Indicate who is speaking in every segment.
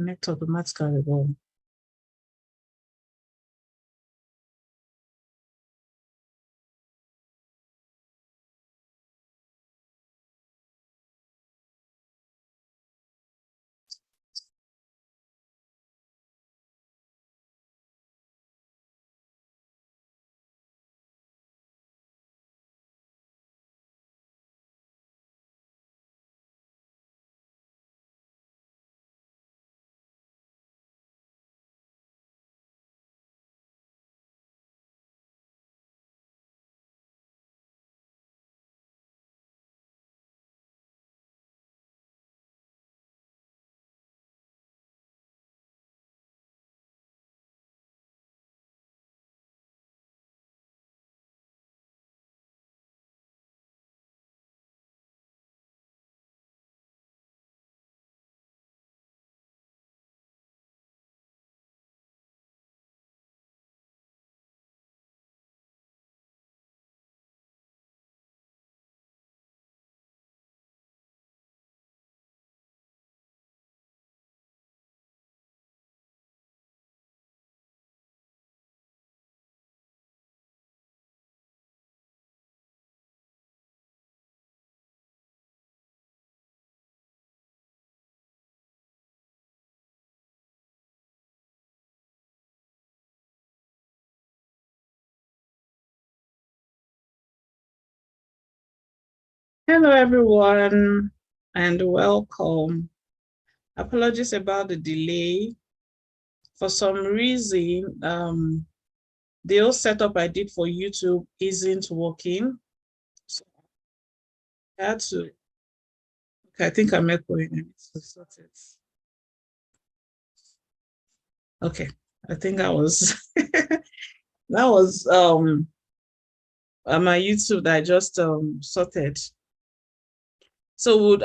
Speaker 1: connect automatically. Well. Hello, everyone, and welcome. Apologies about the delay. For some reason, the old setup I did for YouTube isn't working. So I had to, okay, I think I'm echoing. I need to sort it. Okay, I think that was, that was my YouTube that I just sorted. So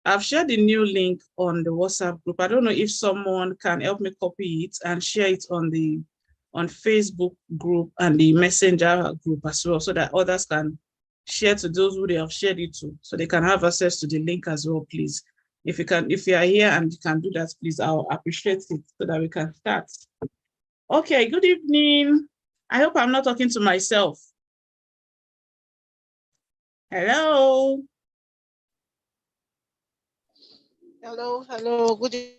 Speaker 1: I've shared the new link on the WhatsApp group. I don't know if someone can help me copy it and share it on Facebook group and the Messenger group as well, so that others can share to those who they have shared it to, so they can have access to the link as well, please. If you are here and you can do that, please, I'll appreciate it so that we can start. Okay, good evening. I hope I'm not talking to myself. Hello.
Speaker 2: Hello, good evening.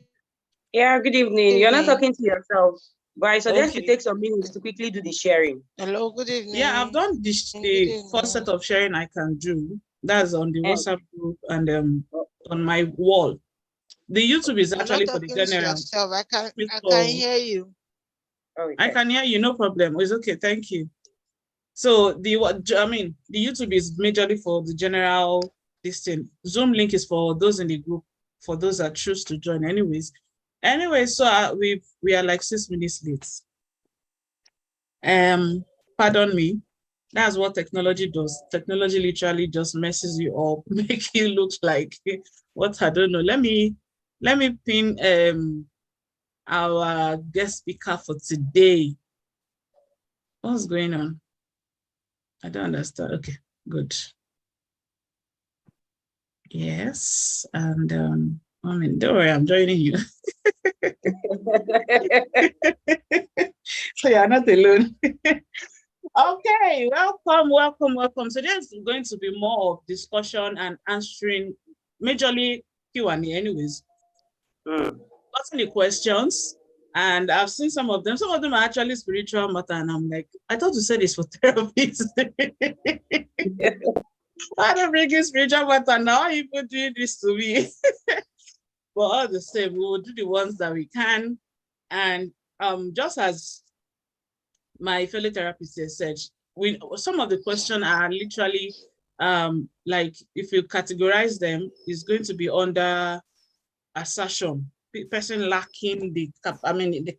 Speaker 3: Yeah, good evening. You're not talking to yourself, but I suggest you take some minutes to quickly do the sharing.
Speaker 2: Hello, good evening.
Speaker 1: Yeah, I've done the first set of sharing I can do. That's on the WhatsApp group and on my wall. The YouTube is actually for the general.
Speaker 2: I can hear you.
Speaker 3: Okay.
Speaker 1: I can hear you, no problem. It's okay, thank you. So the YouTube is majorly for the general thing. Zoom link is for those in the group, for those that choose to join anyways. Anyway, so we are like 6 minutes late. Pardon me. That's what technology does. Technology literally just messes you up, make you look like what I don't know. Let me pin our guest speaker for today. What's going on? I don't understand. Okay, good. Yes, and don't worry, I'm joining you. So you're not alone. Okay, welcome. So there's going to be more of discussion and answering, majorly Q&A anyways. Asking the questions, and I've seen some of them. Some of them are actually spiritual matter, and I'm like, I thought you said it's for therapists. Why don't bring in spiritual matter now? Why are you doing this to me? But all the same, we will do the ones that we can. And just as my fellow therapist said, some of the questions are literally like, if you categorize them, it's going to be under assertion. Person lacking the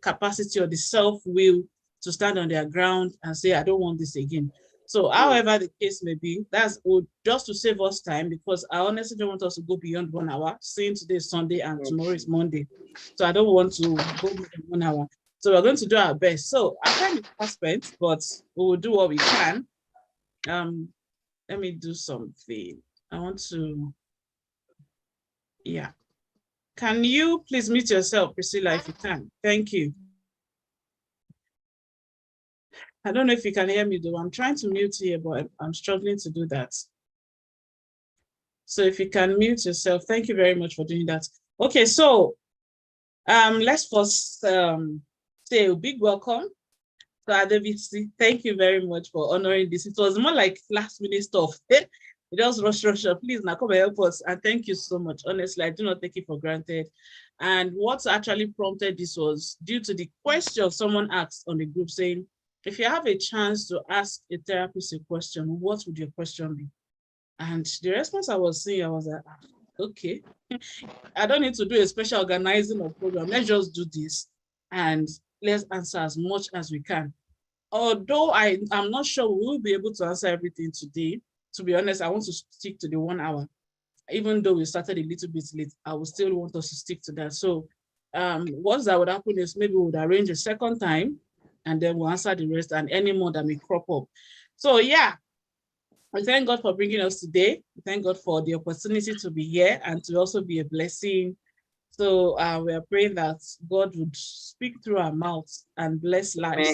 Speaker 1: capacity or the self-will to stand on their ground and say, I don't want this again. So however the case may be, that's just to save us time, because I honestly don't want us to go beyond 1 hour, seeing today is Sunday and tomorrow is Monday. So I don't want to go beyond 1 hour. So we're going to do our best. So our time is fast spent, but we will do what we can. Let me do something. I want to, yeah. Can you please mute yourself, Priscilla, if you can? Thank you. I don't know if you can hear me though. I'm trying to mute here, but I'm struggling to do that. So if you can mute yourself, thank you very much for doing that. Okay, so let's first say a big welcome to Adebisi. Thank you very much for honoring this. It was more like last minute stuff. Just rush. Please now come and help us. And thank you so much. Honestly, I do not take it for granted. And what actually prompted this was due to the question someone asked on the group saying, if you have a chance to ask a therapist a question, what would your question be? And the response I was seeing, I was like, okay, I don't need to do a special organizing of program. Let's just do this and let's answer as much as we can. Although I'm not sure we will be able to answer everything today. To be honest, I want to stick to the 1 hour. Even though we started a little bit late, I will still want us to stick to that. So what that would happen is maybe we would arrange a second time and then we'll answer the rest and any more that may crop up. So yeah, I thank God for bringing us today. Thank God for the opportunity to be here and to also be a blessing. So we are praying that God would speak through our mouths and bless lives,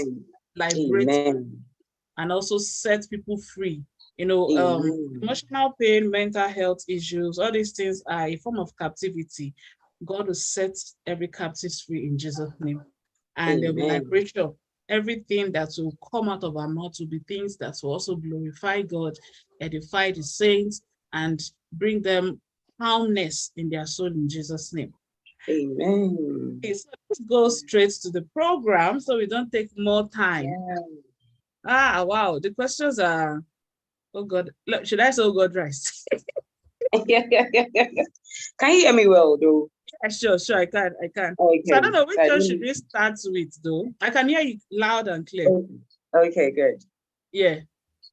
Speaker 1: liberate, and also set people free. You know, emotional pain, mental health issues, all these things are a form of captivity. God will set every captive free in Jesus' name. And there'll be liberation. Everything that will come out of our mouth will be things that will also glorify God, edify the saints, and bring them calmness in their soul in Jesus' name.
Speaker 3: Amen.
Speaker 1: Okay, so let's go straight to the program so we don't take more time. Yeah. Wow, the questions are, oh God, look, should I say oh God rise?
Speaker 3: Can you hear me well though?
Speaker 1: Yeah, sure, I can.
Speaker 3: Okay.
Speaker 1: So I don't know which one should we start with though. I can hear you loud and clear.
Speaker 3: Okay, good.
Speaker 1: Yeah.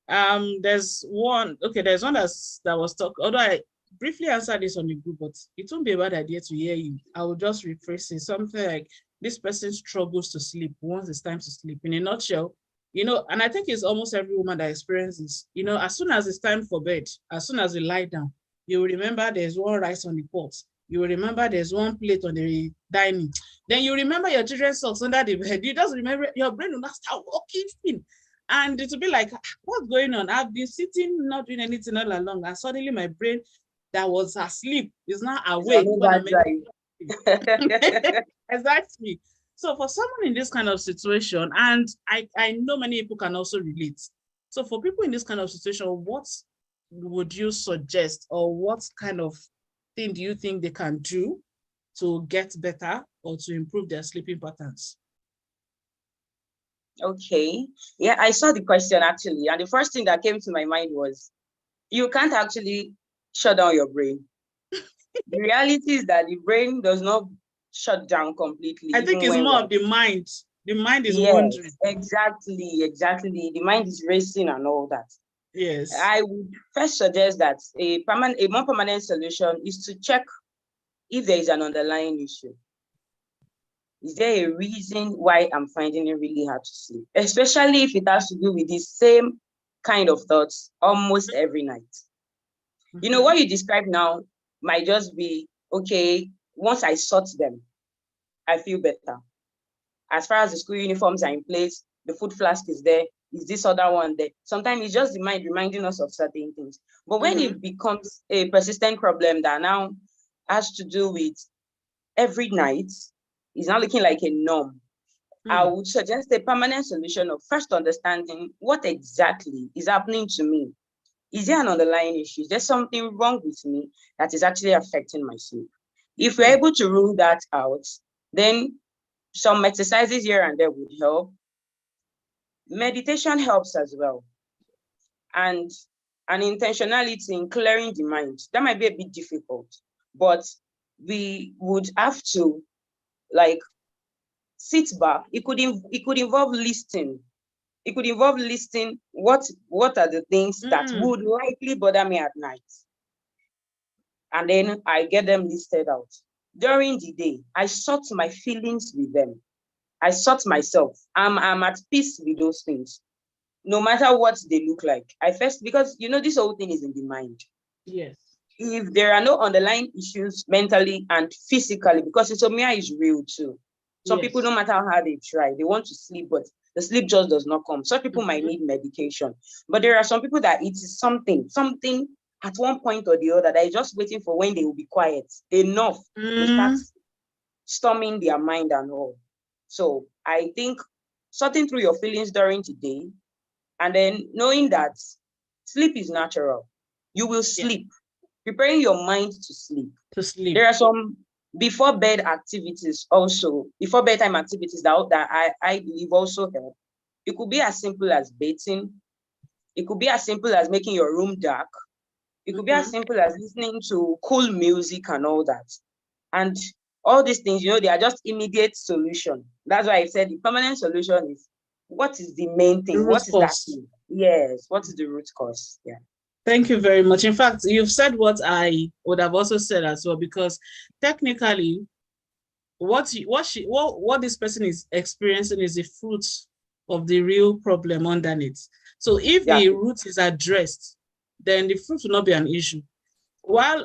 Speaker 1: There's one that was talking, although I briefly answered this on the group, but it won't be a bad idea to hear you. I will just rephrase it, something like this person struggles to sleep once it's time to sleep. In a nutshell, you know, and I think it's almost every woman that experiences, you know, as soon as it's time for bed, as soon as we lie down, you will remember there's one rice on the pot. You will remember there's one plate on the dining. Then you remember your children's socks under the bed. You just remember, your brain will not start working. And it will be like, what's going on? I've been sitting, not doing anything all along. And suddenly my brain that was asleep is now awake. Exactly. So for someone in this kind of situation, and I know many people can also relate. So for people in this kind of situation, what would you suggest, or what kind of thing do you think they can do to get better or to improve their sleeping patterns?
Speaker 3: Okay. Yeah, I saw the question actually. And the first thing that came to my mind was, you can't actually shut down your brain. The reality is that the brain does not shut down completely.
Speaker 1: I think it's more of the mind. The mind is wandering.
Speaker 3: Exactly. The mind is racing and all that.
Speaker 1: Yes.
Speaker 3: I would first suggest that a more permanent solution is to check if there is an underlying issue. Is there a reason why I'm finding it really hard to sleep? Especially if it has to do with the same kind of thoughts almost every night. You know, what you describe now might just be, okay, once I sort them, I feel better. As far as the school uniforms are in place, the food flask is there, is this other one there? Sometimes it's just the mind reminding us of certain things. But when it becomes a persistent problem that now has to do with every night, it's not looking like a norm. I would suggest a permanent solution of first understanding what exactly is happening to me. Is there an underlying issue? Is there something wrong with me that is actually affecting my sleep? If we're able to rule that out, then some exercises here and there would help. Meditation helps as well. And an intentionality in clearing the mind. That might be a bit difficult, but we would have to sit back. It could involve listing. It could involve listing what are the things that would likely bother me at night. And then I get them listed out. During the day, I sort my feelings with them. I sort myself. I'm at peace with those things, no matter what they look like. Because you know, this whole thing is in the mind.
Speaker 1: Yes.
Speaker 3: if there are no underlying issues mentally and physically, because insomnia is real too. Some people, no matter how they try, they want to sleep, but the sleep just does not come. Some people might need medication, but there are some people that it is something at one point or the other that is just waiting for when they will be quiet enough to start storming their mind and all. So I think sorting through your feelings during the day, and then knowing that sleep is natural. You will sleep. Preparing your mind to sleep. There are some before bedtime activities that I believe also help. It could be as simple as bathing. It could be as simple as making your room dark. It could be as simple as listening to cool music and all that. And all these things, they are just immediate solution. That's why I said the permanent solution is, what is the main thing? What is that thing? Yes, what is the root cause? Yeah.
Speaker 1: Thank you very much. In fact, you've said what I would have also said as well, because technically, what this person is experiencing is the fruit of the real problem underneath. So if the root is addressed, then the fruit will not be an issue. While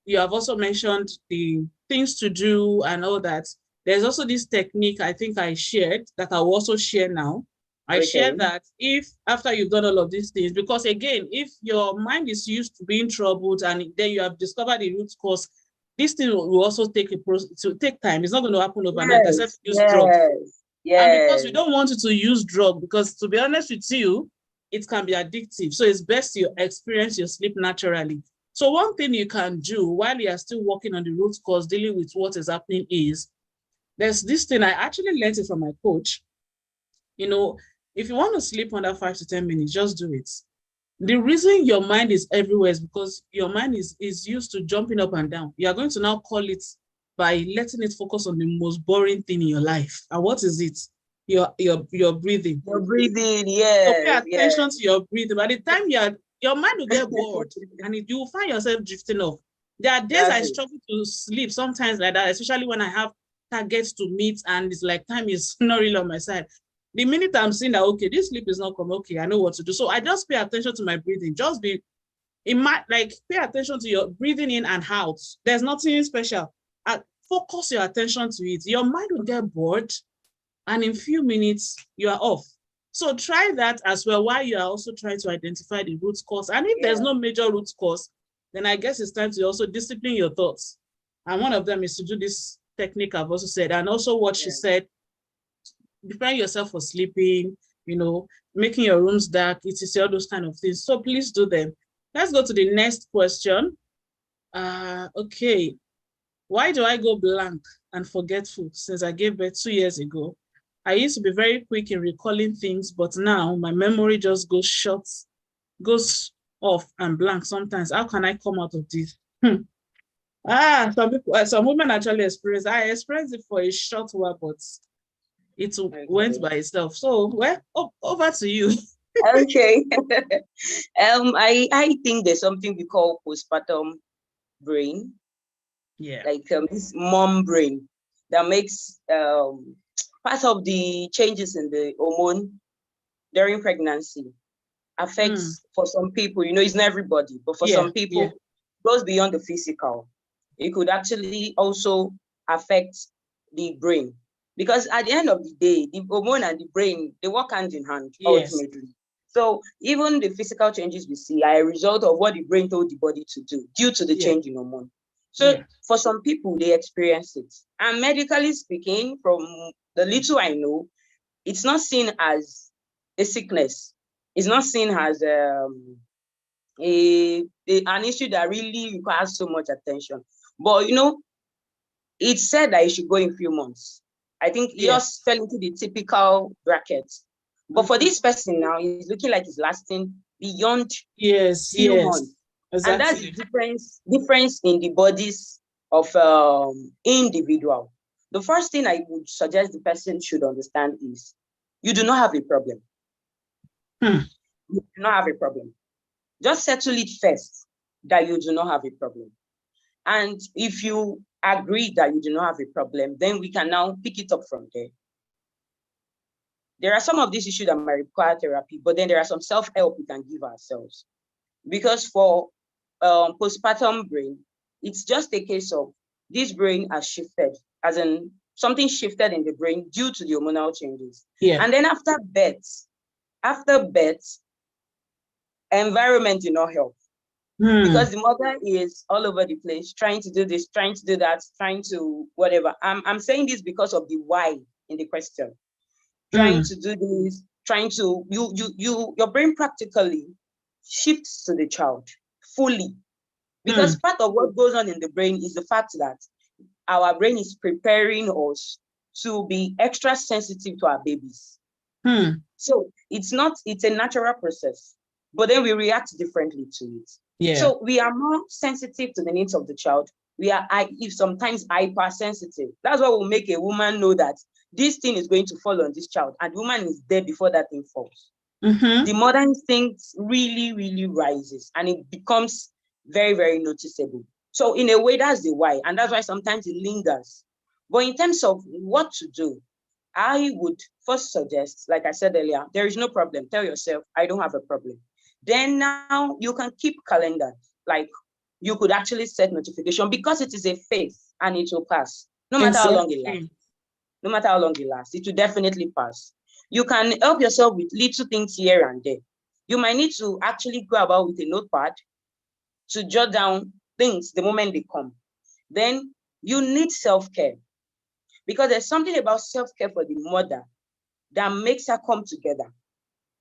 Speaker 1: you have also mentioned the things to do and all that, there's also this technique I think I shared that I will also share now. I share that if after you've done all of these things, because again, if your mind is used to being troubled and then you have discovered the root cause, this thing will also take time. It's not going to happen overnight, except use drugs. And because we don't want you to use drug, because to be honest with you, it can be addictive. So it's best you experience your sleep naturally. So one thing you can do while you are still working on the root cause, dealing with what is happening, is there's this thing I actually learned it from my coach. If you want to sleep under 5 to 10 minutes, just do it. The reason your mind is everywhere is because your mind is used to jumping up and down. You are going to now call it by letting it focus on the most boring thing in your life. And what is it? Your breathing.
Speaker 3: Your breathing, yeah.
Speaker 1: So pay attention to your breathing. By the time your mind will get bored and you will find yourself drifting off. There are days I struggle to sleep sometimes like that, especially when I have targets to meet and it's like time is not really on my side. The minute I'm seeing that, okay, this sleep is not coming, okay, I know what to do. So I just pay attention to my breathing. Just pay attention to your breathing in and out. There's nothing special. Focus your attention to it. Your mind will get bored and in a few minutes you are off. So try that as well while you are also trying to identify the root cause. And if there's no major root cause, then I guess it's time to also discipline your thoughts. And one of them is to do this technique I've also said, and also what she said, prepare yourself for sleeping, making your rooms dark, all those kind of things. So please do them. Let's go to the next question. Okay. Why do I go blank and forgetful since I gave birth 2 years ago? I used to be very quick in recalling things, but now my memory just goes off and blank sometimes. How can I come out of this? Some women actually experience. I experienced it for a short while, but it went by itself. So, over to you.
Speaker 3: Okay. I think there's something we call postpartum brain.
Speaker 1: Yeah.
Speaker 3: Like this mom brain that makes part of the changes in the hormone during pregnancy affects for some people, it's not everybody, but for some people, goes beyond the physical. It could actually also affect the brain. Because at the end of the day, the hormone and the brain, they work hand in hand, ultimately. So even the physical changes we see are a result of what the brain told the body to do due to the change in hormone. So for some people, they experience it. And medically speaking, from the little I know, it's not seen as a sickness. It's not seen as an issue that really requires so much attention. But, it's said that it should go in a few months. I think he just fell into the typical bracket. But for this person now, he's looking like it's lasting beyond few months. Exactly. And that's the difference in the bodies of individual. The first thing I would suggest the person should understand is you do not have a problem. You do not have a problem. Just settle it first that you do not have a problem. And if you agree that you do not have a problem, then we can now pick it up from there. There are some of these issues that might require therapy, but then there are some self-help we can give ourselves. Because for postpartum brain, it's just a case of this brain has shifted, as in something shifted in the brain due to the hormonal changes.
Speaker 1: Yeah.
Speaker 3: And then after birth, environment did not help. Because the mother is all over the place, trying to do this, trying to do that, trying to whatever. I'm saying this because of the why in the question. Trying to do this, trying to, your brain practically shifts to the child fully. Because part of what goes on in the brain is the fact that our brain is preparing us to be extra sensitive to our babies. So it's a natural process, but then we react differently to it.
Speaker 1: Yeah.
Speaker 3: So we are more sensitive to the needs of the child. We are sometimes hypersensitive. That's what will make a woman know that this thing is going to fall on this child, and the woman is there before that thing falls. The mother instinct really, really rises, and it becomes very, very noticeable. So in a way, that's the why, and that's why sometimes it lingers. But in terms of what to do, I would first suggest, like I said earlier, there is no problem. Tell yourself, I don't have a problem. Then now you can keep calendar. Like you could actually set notification, because it is a phase and it will pass. No matter how long it lasts. No matter how long it lasts, it will definitely pass. You can help yourself with little things here and there. You might need to actually go about with a notepad to jot down things the moment they come. Then you need self-care, because there's something about self-care for the mother that makes her come together.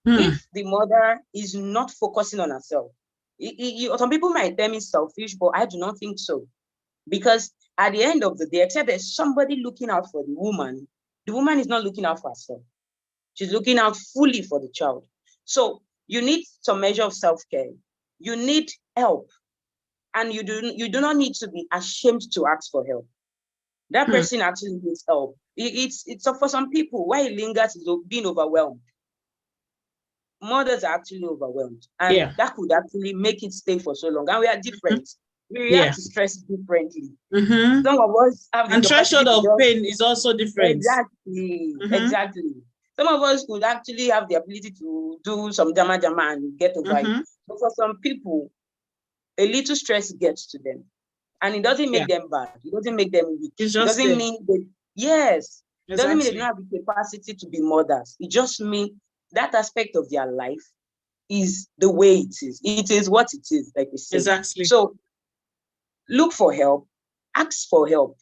Speaker 3: If the mother is not focusing on herself, some people might tell me selfish, but I do not think so. Because at the end of the day, except there's somebody looking out for the woman is not looking out for herself. She's looking out fully for the child. So you need some measure of self-care. You need help. And you do not need to be ashamed to ask for help. That person actually needs help. It's for some people, why it lingers is being overwhelmed. Mothers are actually overwhelmed, and that could actually make it stay for so long. And we are different. We react to stress differently. Some of us have the
Speaker 1: threshold of pain is also different.
Speaker 3: Exactly. Some of us could actually have the ability to do some jama and get over it. But for some people, a little stress gets to them, and it doesn't make them bad. It doesn't make them weak. It doesn't mean it doesn't mean they don't have the capacity to be mothers. It just means that aspect of their life is the way it is. It is what it is, like we say.
Speaker 1: Exactly.
Speaker 3: So look for help, ask for help.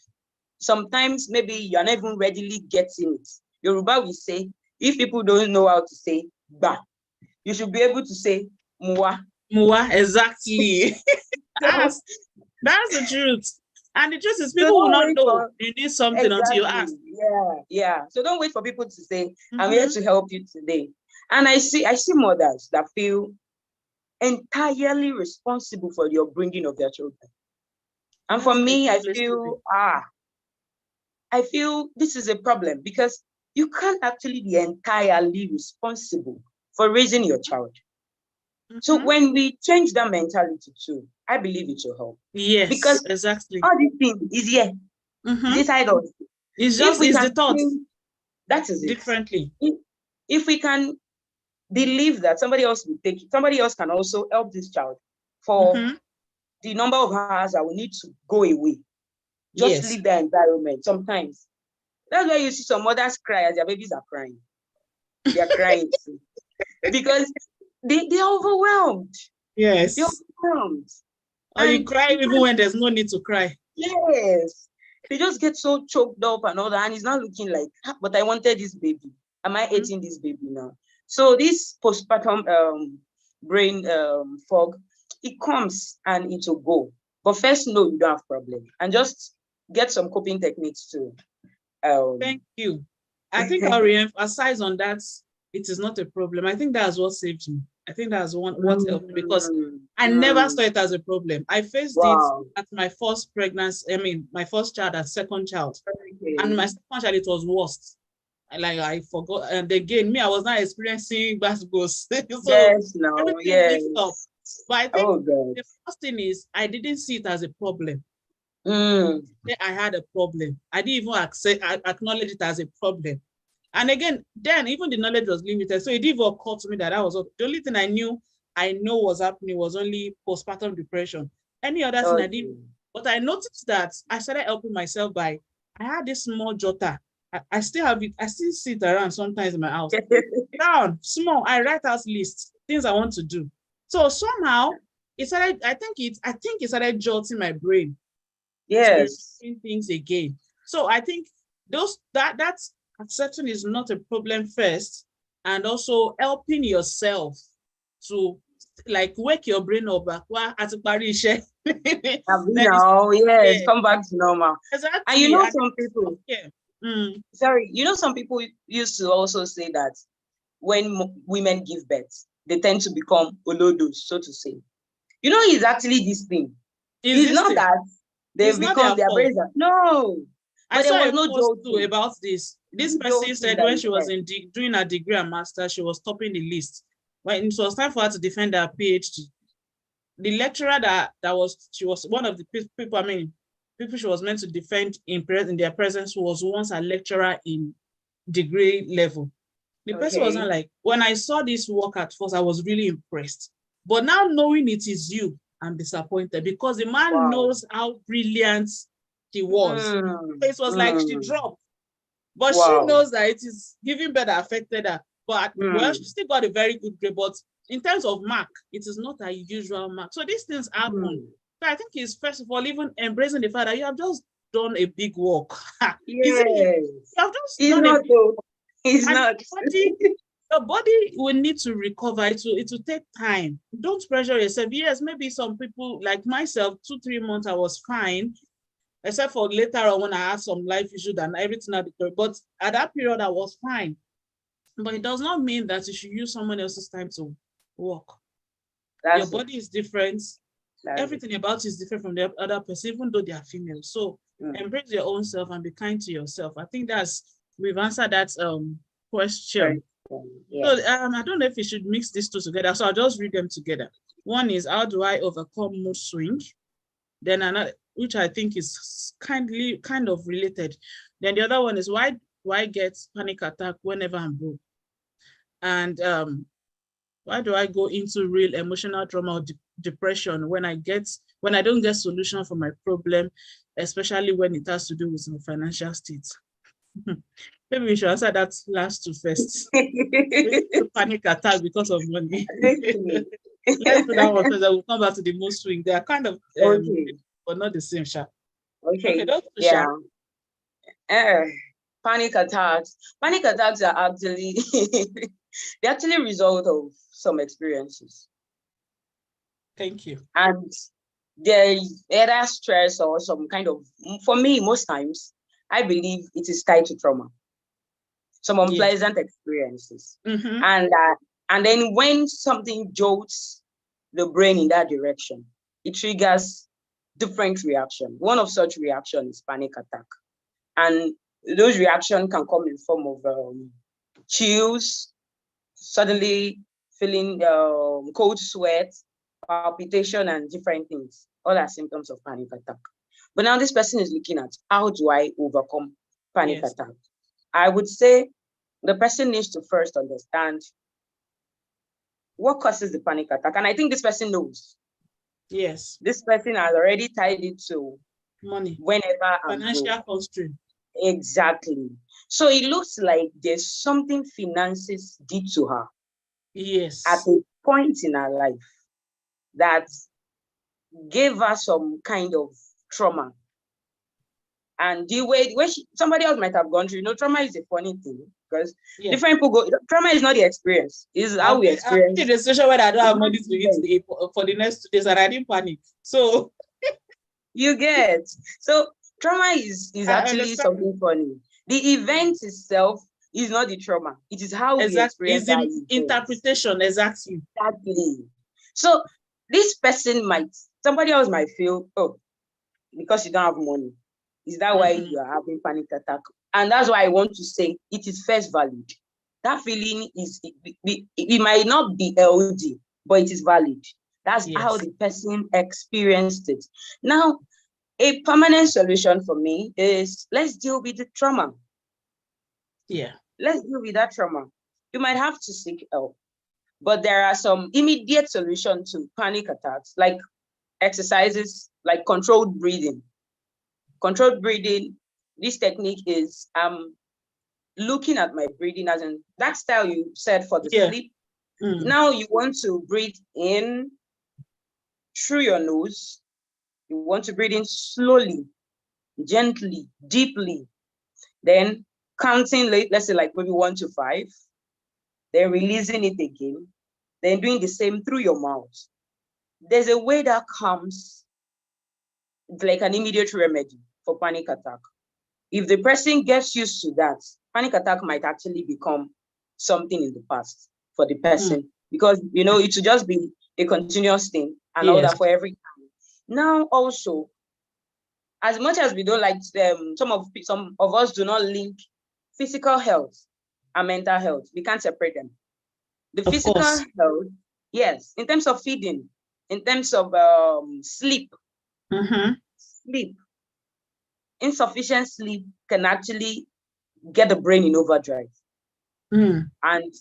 Speaker 3: Sometimes maybe you're not even readily getting it. Yoruba will say, if people don't know how to say ba, you should be able to say muwa.
Speaker 1: Muwa, exactly. That's the truth. And the truth is, people will not know you need something until you ask.
Speaker 3: Yeah. So don't wait for people to say, I'm here to help you today. And I see mothers that feel entirely responsible for the upbringing of their children. And for me, I feel this is a problem, because you can't actually be entirely responsible for raising your child. So when we change that mentality too, I believe it will help.
Speaker 1: Yes,
Speaker 3: because
Speaker 1: exactly.
Speaker 3: All these things is here. It's inside us.
Speaker 1: It's just the thought.
Speaker 3: That is it.
Speaker 1: Differently.
Speaker 3: If we can believe that somebody else will take it, somebody else can also help this child for the number of hours that will need to go away. Just leave the environment. Sometimes that's why you see some mothers cry as their babies are crying. They are crying because they are overwhelmed.
Speaker 1: Yes.
Speaker 3: They're overwhelmed.
Speaker 1: Or you cry even when there's no need to cry.
Speaker 3: Yes. They just get so choked up and all that, and it's not looking like, but I wanted this baby. Am I eating this baby now? So this postpartum brain fog, it comes and it will go. But first, know you don't have problem, and just get some coping techniques too.
Speaker 1: Thank you. I think I'll re-emphasize on that. It is not a problem. I think that's what saved me. I think that's what helped me, because I never saw it as a problem. I faced it at my first pregnancy. My first child, at second child, and my second child, it was worst. I forgot, and again, I was not experiencing ghosts.
Speaker 3: So
Speaker 1: but I think the first thing is I didn't see it as a problem. I had a problem. I didn't even acknowledge it as a problem. And again, then even the knowledge was limited, so it didn't even occur to me that was the only thing I knew I know was happening was only postpartum depression. Any other thing I didn't, but I noticed that I started helping myself by, I had this small jotter. I still have it, I still sit around sometimes in my house. Down, small, I write out lists, things I want to do. So somehow it started, I think it started jolting my brain.
Speaker 3: Yes.
Speaker 1: Doing things again. So I think that's accepting is not a problem first, and also helping yourself to like wake your brain up back.
Speaker 3: Yes, come back to normal.
Speaker 1: Exactly.
Speaker 3: And you know, some people,
Speaker 1: sorry,
Speaker 3: you know, some people used to also say that when women give birth, they tend to become olodos, so to say. You know, it's actually this thing. It's not that they become their brains. No.
Speaker 1: But there was no joke too about this. This person said when she was doing her degree and master, she was topping the list. When it was time for her to defend her PhD, the lecturer she was one of the people, people she was meant to defend in their presence was once a lecturer in degree level. The person wasn't like, when I saw this work at first, I was really impressed. But now knowing it is you, I'm disappointed because the man knows how brilliant she was. It was like she dropped. But she knows that it is giving birth that affected her. But well, she still got a very good grade. But in terms of mark, it is not a usual mark. So these things happen. So I think it's first of all even embracing the fact that you have just done a big work.
Speaker 3: Yes.
Speaker 1: You have just done a big work.
Speaker 3: It's not.
Speaker 1: Your body will need to recover. It will take time. Don't pressure yourself. Yes, maybe some people like myself, 2-3 months I was fine, except for later on when I had some life issues and everything. But at that period I was fine. But it does not mean that you should use someone else's time to work. Your body is different. Everything about you is different from the other person, even though they are female. So embrace your own self and be kind to yourself. I think we've answered that question. Yes. So I don't know if we should mix these two together. So I'll just read them together. One is, how do I overcome mood swing? Then another, which I think is kind of related. Then the other one is, why do I get panic attack whenever I'm broke? And why do I go into real emotional trauma or depression when I don't get solution for my problem, especially when it has to do with my financial state? Maybe we should answer that last two first. Panic attack because of money. Let's do that one first. We'll come back to the mood swing. They are kind of, but not the same.
Speaker 3: Okay. Panic attacks. Panic attacks are actually they're actually result of some experiences.
Speaker 1: Thank you.
Speaker 3: And there is either stress or some kind of, for me, most times, I believe it is tied to trauma. Some unpleasant experiences. And then when something jolts the brain in that direction, it triggers different reaction. One of such reaction is panic attack. And those reactions can come in form of chills, suddenly feeling cold sweat, palpitation, and different things. All are symptoms of panic attack. But now this person is looking at, how do I overcome panic attack? I would say the person needs to first understand what causes the panic attack. And I think this person knows.
Speaker 1: Yes.
Speaker 3: This person has already tied it to
Speaker 1: money.
Speaker 3: Whenever
Speaker 1: financial constraint.
Speaker 3: Exactly. So it looks like there's something finances did to her.
Speaker 1: Yes.
Speaker 3: At a point in her life that gave her some kind of trauma. And the way somebody else might have gone through, trauma is a funny thing because different people go, trauma is not the experience, it's how we experience.
Speaker 1: I'm in a situation where I don't have money to eat for the next 2 days and I didn't panic. So
Speaker 3: you get, so trauma is actually something funny. The event itself is not the trauma, it is how we experience it.
Speaker 1: It's the interpretation, exactly.
Speaker 3: So this person somebody else might feel, oh, because you don't have money, is that why you are having panic attack? And that's why I want to say it is first valid. That feeling it might not be LD, but it is valid. That's how the person experienced it. Now, a permanent solution for me is, let's deal with the trauma.
Speaker 1: Yeah.
Speaker 3: Let's deal with that trauma. You might have to seek help. But there are some immediate solutions to panic attacks, like exercises, like controlled breathing. Controlled breathing, this technique is looking at my breathing as in that style you said for the sleep. Now you want to breathe in through your nose. You want to breathe in slowly, gently, deeply. Then counting, let's say like maybe 1 to 5. Then releasing it again. Then doing the same through your mouth. There's a way that comes like an immediate remedy for panic attack. If the person gets used to that, panic attack might actually become something in the past for the person, because it will just be a continuous thing and all that for every time. Now also, as much as we don't like them, some of us do not link physical health and mental health. We can't separate them. The physical health, yes, in terms of feeding, in terms of sleep, insufficient sleep can actually get the brain in overdrive. And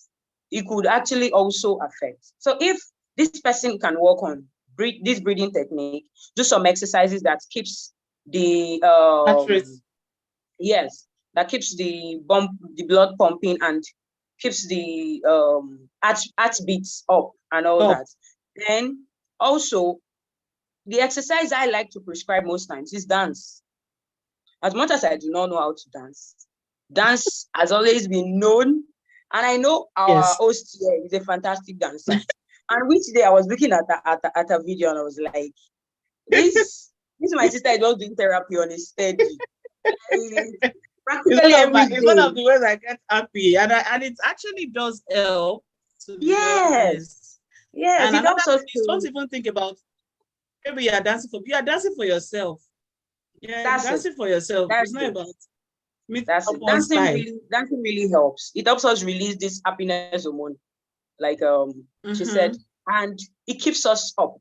Speaker 3: it could actually also affect. So if this person can work on this breathing technique, do some exercises that keeps the that keeps the blood pumping and keeps the heart beats up and all that. Then also, the exercise I like to prescribe most times is dance. As much as I do not know how to dance, dance has always been known. And I know our host here is a fantastic dancer. And which day I was looking at a video and I was like, this my sister is just doing therapy on a steady.
Speaker 1: It's one of the ways I get happy, and it actually does help.
Speaker 3: Yes.
Speaker 1: And another thing is, don't even think about maybe you are dancing for yourself. Yeah, dancing for yourself. It's not about
Speaker 3: dancing really helps. It helps us release this happiness hormone, like she said, and it keeps us up.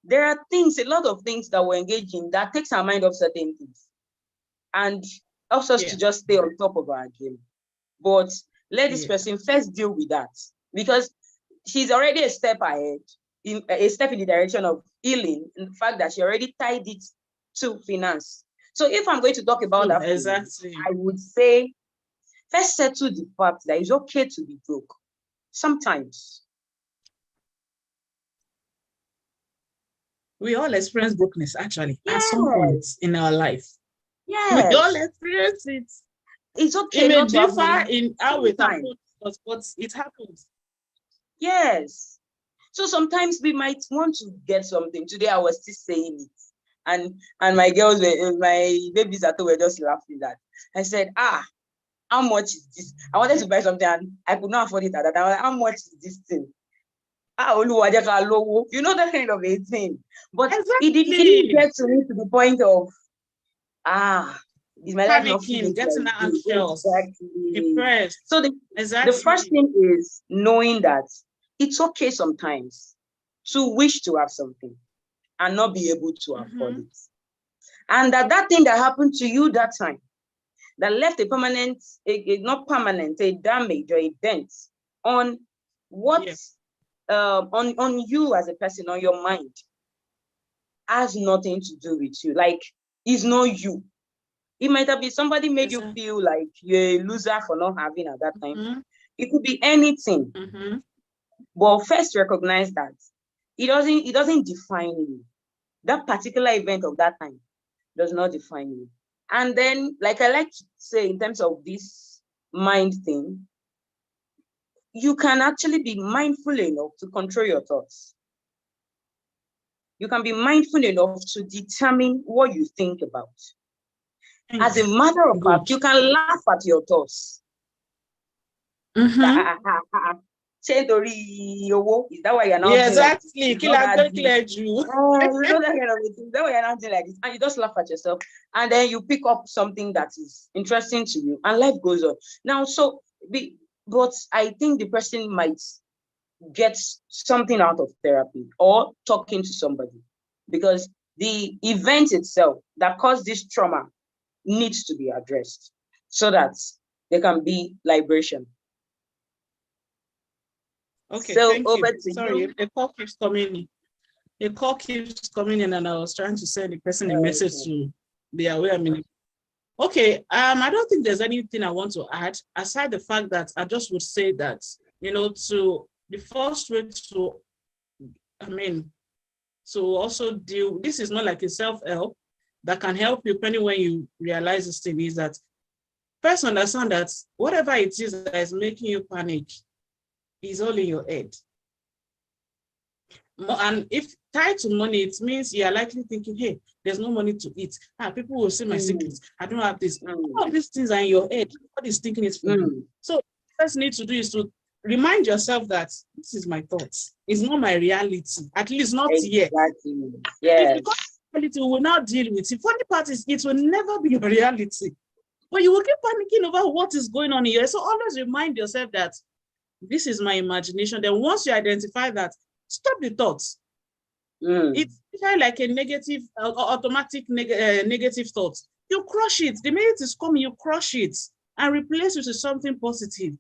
Speaker 3: There are a lot of things that we're engaged in that takes our mind off certain things and helps us to just stay on top of our game. But let this person first deal with that, because she's already a step ahead, in the direction of healing, in the fact that she already tied it to finance. So if I'm going to talk about that, I would say first settle the fact that it's okay to be broke. Sometimes.
Speaker 1: We all experience brokenness, actually, at some point in our life.
Speaker 3: Yes.
Speaker 1: We all experience it.
Speaker 3: It's okay.
Speaker 1: It may differ in how we approach it, but it happens.
Speaker 3: Yes. So sometimes we might want to get something. Today I was still saying it. And my girls, my babies at home were just laughing that. I said, how much is this? I wanted to buy something and I could not afford it at that time. How much is this thing? You know that kind of a thing. But it didn't get to me to the point of, is my life not feeling
Speaker 1: getting anxious, depressed.
Speaker 3: So the first thing is knowing that it's okay sometimes to wish to have something and not be able to afford it. And that thing that happened to you that time, that left a permanent, not permanent, a damage or a dent on what, on you as a person, on your mind, has nothing to do with you. Like, it's not you. It might have been somebody made you feel like you're a loser for not having at that time. It could be anything. But first recognize that it doesn't define you. That particular event of that time does not define you. And then, like I like to say, in terms of this mind thing, you can actually be mindful enough to control your thoughts. You can be mindful enough to determine what you think about. As a matter of fact, you can laugh at your thoughts. Is that why you're not?
Speaker 1: Yeah, exactly. You know that
Speaker 3: kind of thing. That why you're not doing like this, and you just laugh at yourself, and then you pick up something that is interesting to you, and life goes on. Now, but I think the person might get something out of therapy or talking to somebody, because the event itself that caused this trauma needs to be addressed so that there can be liberation.
Speaker 1: Okay,
Speaker 3: So
Speaker 1: thank
Speaker 3: over
Speaker 1: you.
Speaker 3: to
Speaker 1: Sorry,
Speaker 3: you.
Speaker 1: a call keeps coming in. A call keeps coming in, and I was trying to send the person a message
Speaker 3: Okay.
Speaker 1: to be aware. I mean, okay. I don't think there's anything I want to add aside the fact that I just would say that, you know, to the first way to, I mean, to also deal. This is not like a self-help that can help you depending when you realize this thing is that first understand that whatever it is that is making you panic is all in your head. And if tied to money, it means you are likely thinking, hey, there's no money to eat. People will see my secrets. I don't have this. All these things are in your head. What is thinking is for you. So what you first need to do is to remind yourself that this is my thoughts. It's not my reality, at least not yet.
Speaker 3: Exactly. Yes.
Speaker 1: Because reality we will not deal with. The funny part is it will never be your reality. But you will keep panicking over what is going on here. So always remind yourself that this is my imagination. Then once you identify that, stop the thoughts. It's like a negative, automatic negative thought. You crush it. The minute it's coming, you crush it and replace it with something positive.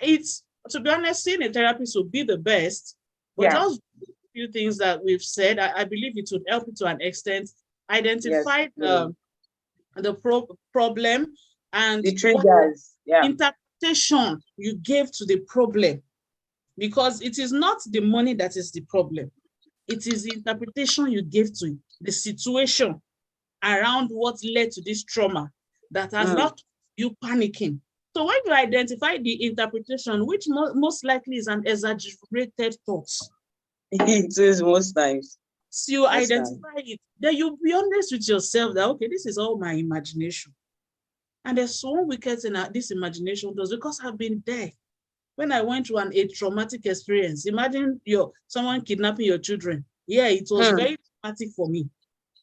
Speaker 1: It's, to be honest, seeing a therapist would be the best. But just a few things that we've said, I believe it would help you to an extent. Identify the problem and
Speaker 3: the triggers.
Speaker 1: Interpretation you gave to the problem. Because it is not the money that is the problem. It is the interpretation you gave to the situation around what led to this trauma that has left you panicking. So when you identify the interpretation, which most likely is an exaggerated thought.
Speaker 3: It is most times.
Speaker 1: So you identify it, then you'll be honest with yourself that, okay, this is all my imagination. And there's so wicked in this imagination does, because I've been there. When I went through a traumatic experience, imagine someone kidnapping your children. Yeah, it was very traumatic for me.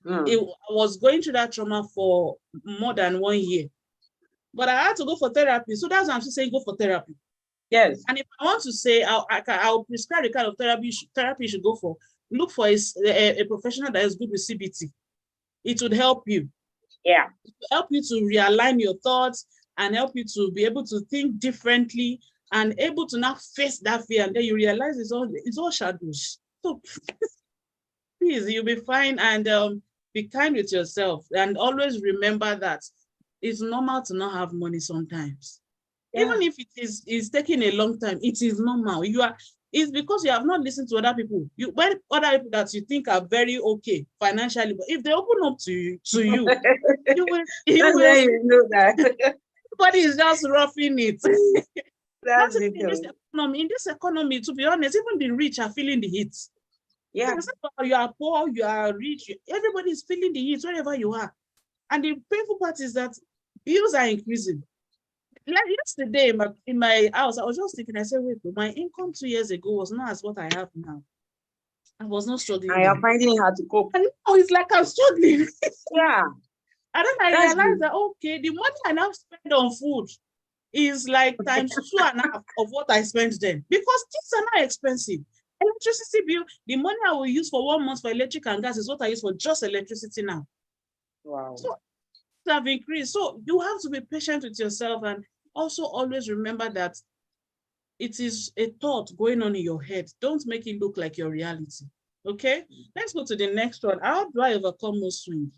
Speaker 1: I was going through that trauma for more than 1 year. But I had to go for therapy. So that's why I'm still saying go for therapy.
Speaker 3: Yes.
Speaker 1: And if I want to say I'll prescribe the kind of therapy you should go for, look for a professional that is good with CBT. It would help you.
Speaker 3: Yeah.
Speaker 1: It will help you to realign your thoughts and help you to be able to think differently and able to now face that fear, and then you realize it's all shadows. So please, you'll be fine, and be kind with yourself, and always remember that it's normal to not have money sometimes. Even if it's taking a long time, it is normal. It's because you have not listened to other people. When other people that you think are very okay financially, but if they open up to you, you will
Speaker 3: know that.
Speaker 1: Everybody is just roughing it.
Speaker 3: That's
Speaker 1: in this economy, to be honest, even the rich are feeling the heat.
Speaker 3: Yeah.
Speaker 1: You are poor, you are rich, everybody is feeling the heat wherever you are. And the painful part is that bills are increasing. Like yesterday in my house, I was just thinking, I said, wait, my income 2 years ago was not as what I have now. I was not struggling.
Speaker 3: I am finding it hard to cope.
Speaker 1: And now it's like I'm struggling.
Speaker 3: Yeah.
Speaker 1: And then I realized that, okay, the money I now spend on food is like times 2.5 of what I spent then, because things are not expensive. Electricity bill, the money I will use for 1 month for electric and gas is what I use for just electricity now.
Speaker 3: Wow.
Speaker 1: So it have increased. So you have to be patient with yourself, and also always remember that it is a thought going on in your head. Don't make it look like your reality. Okay, let's go to the next one. How do I overcome mood swings?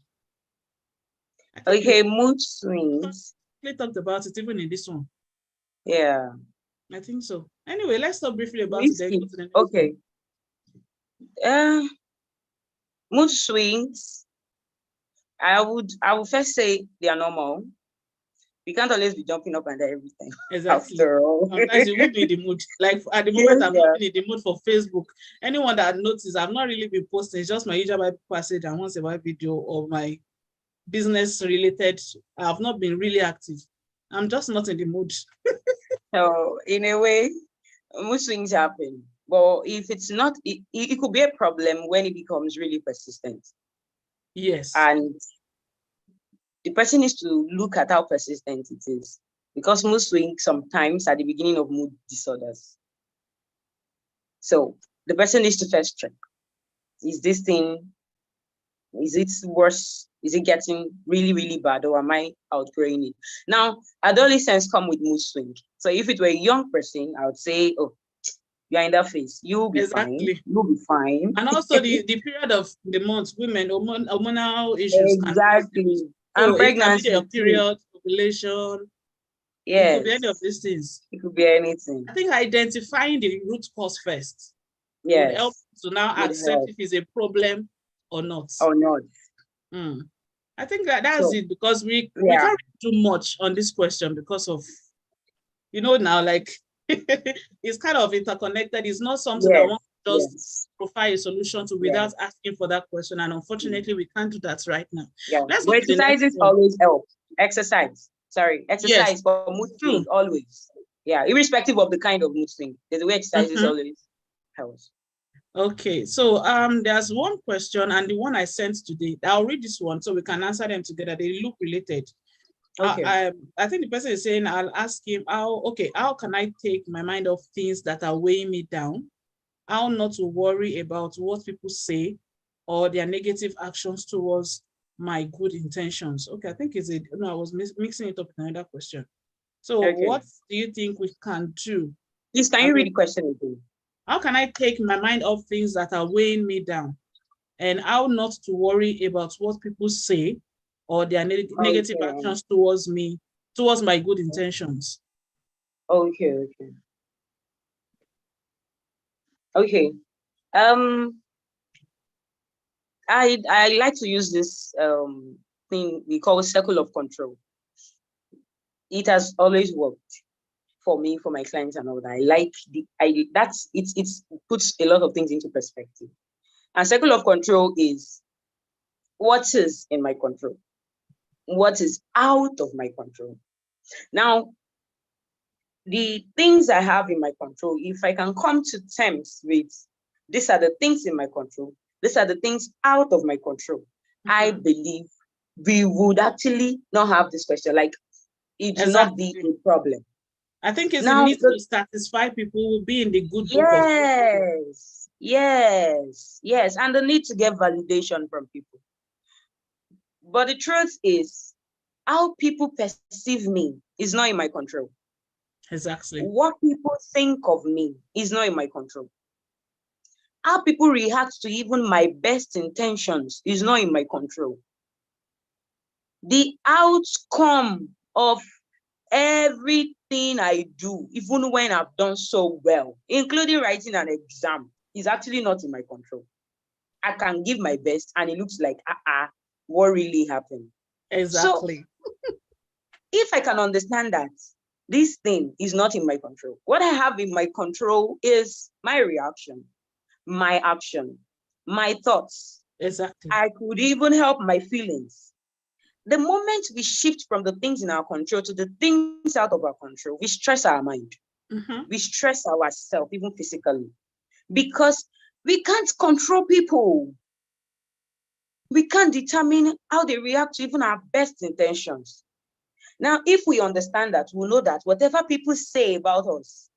Speaker 3: Okay, mood swings.
Speaker 1: We talked about it even in this one.
Speaker 3: Yeah,
Speaker 1: I think so. Anyway, let's talk briefly about it.
Speaker 3: Okay. Mood swings. I would first say they are normal. We can't always be jumping up and down every time.
Speaker 1: Exactly.
Speaker 3: After all.
Speaker 1: Sometimes you will be in the mood. Like at the moment, I'm not in the mood for Facebook. Anyone that notices, I've not really been posting. It's just my usual Bible passage and once a while video or my business related. I have not been really active. I'm just not in the mood.
Speaker 3: So in a way, mood swings happen. But if it's not, it could be a problem when it becomes really persistent.
Speaker 1: Yes.
Speaker 3: And the person needs to look at how persistent it is, because mood swings sometimes at the beginning of mood disorders. So the person needs to first check, is this thing, is it worse? Is it getting really, really bad, or am I outgrowing it? Now, adolescents come with mood swings. So if it were a young person, I would say, oh, You're in that phase. You'll be fine. You'll be fine.
Speaker 1: And also the period of the month, women, hormonal issues.
Speaker 3: Exactly.
Speaker 1: And
Speaker 3: so pregnancy.
Speaker 1: It can be period, ovulation.
Speaker 3: Yes.
Speaker 1: It could be any of these things.
Speaker 3: It could be anything.
Speaker 1: I think identifying the root cause first.
Speaker 3: Yes.
Speaker 1: Would help to now accept if it's a problem or not.
Speaker 3: Or not.
Speaker 1: I think that's it, because we can't do much on this question because of, now, like, it's kind of interconnected. It's not something that one just provide a solution to without asking for that question. And unfortunately, we can't do that right now.
Speaker 3: Yeah. Exercises always help. Exercise for mood swing always. Yeah, irrespective of the kind of mood swing. There's a way exercises always helps.
Speaker 1: Okay, so there's one question, and the one I sent today. I'll read this one so we can answer them together. They look related. Okay. I think the person is saying, I'll ask him how can I take my mind off things that are weighing me down? How not to worry about what people say or their negative actions towards my good intentions. Okay, I think I was mixing it up with another question. So what do you think we can do?
Speaker 3: Please, can you read the question again?
Speaker 1: How can I take my mind off things that are weighing me down? And how not to worry about what people say or their negative actions towards me, towards my good intentions.
Speaker 3: Okay. I like to use this thing we call circle of control. It has always worked for me, for my clients and all that. It puts a lot of things into perspective. And circle of control is what is in my control, what is out of my control. Now, the things I have in my control, if I can come to terms with these are the things in my control, these are the things out of my control, I believe we would actually not have this question. Like, it will not be a problem.
Speaker 1: I think it's the need to satisfy people who will be in the good book.
Speaker 3: Yes, and the need to get validation from people. But the truth is, how people perceive me is not in my control.
Speaker 1: Exactly.
Speaker 3: What people think of me is not in my control. How people react to even my best intentions is not in my control. The outcome of everything I do, even when I've done so well, including writing an exam, is actually not in my control. I can give my best and it looks like, what really happened?
Speaker 1: Exactly.
Speaker 3: So, if I can understand that this thing is not in my control, what I have in my control is my reaction, my action, my thoughts.
Speaker 1: Exactly.
Speaker 3: I could even help my feelings. The moment we shift from the things in our control to the things out of our control, we stress our mind. We stress ourselves, even physically, because we can't control people. We can't determine how they react to even our best intentions. Now, if we understand that, we'll know that whatever people say about us,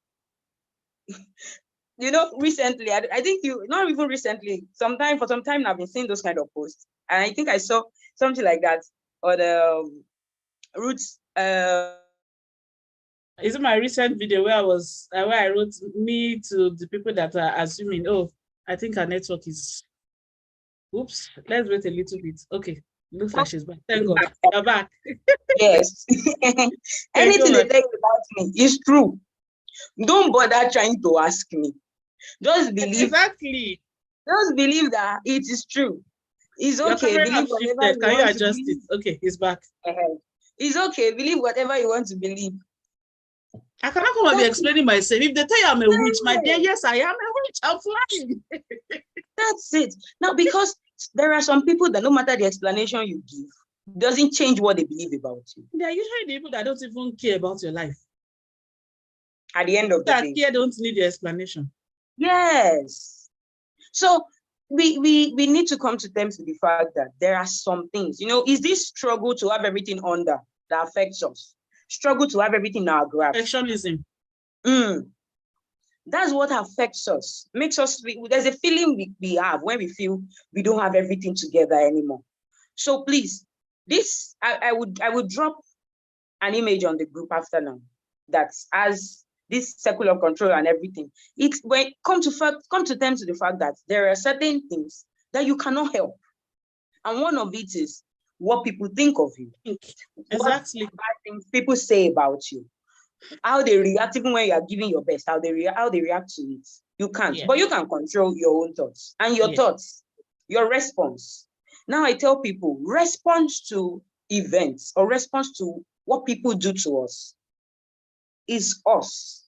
Speaker 3: recently, I think not even recently, for some time I've been seeing those kind of posts. And I think I saw something like that on the Roots.
Speaker 1: Is it my recent video where I wrote me to the people that are assuming, I think our network is, oops, let's wait a little bit. Okay, looks like she's back. Thank God, you're back.
Speaker 3: Yes. Anything they say about me is true. Don't bother trying to ask me. Just believe.
Speaker 1: Exactly.
Speaker 3: Just believe that it is true. It's okay. Believe whatever
Speaker 1: Can you adjust it? Okay, he's back.
Speaker 3: It's okay. Believe whatever you want to believe.
Speaker 1: I cannot come and be explaining myself. If they tell you I'm a witch, my dear, yes, I am a witch. I'm flying.
Speaker 3: That's it. Now, because there are some people that no matter the explanation you give, doesn't change what they believe about you.
Speaker 1: They are usually the people that don't even care about your life.
Speaker 3: At the end of the day.
Speaker 1: That don't need the explanation.
Speaker 3: Yes. So we need to come to terms with the fact that there are some things, is this struggle to have everything under that affects us? Struggle to have everything in our grasp.
Speaker 1: Perfectionism.
Speaker 3: That's what affects us. Makes us, there's a feeling we have when we feel we don't have everything together anymore. So please, I would drop an image on the group after now that has this circle of control and everything. It's when come to terms to the fact that there are certain things that you cannot help. And one of it is what people think of you.
Speaker 1: Exactly.
Speaker 3: What bad things people say about you. How they react, even when you are giving your best, how they react to it. You can't, but you can control your own thoughts and your thoughts, your response. Now I tell people, response to events or response to what people do to us is us.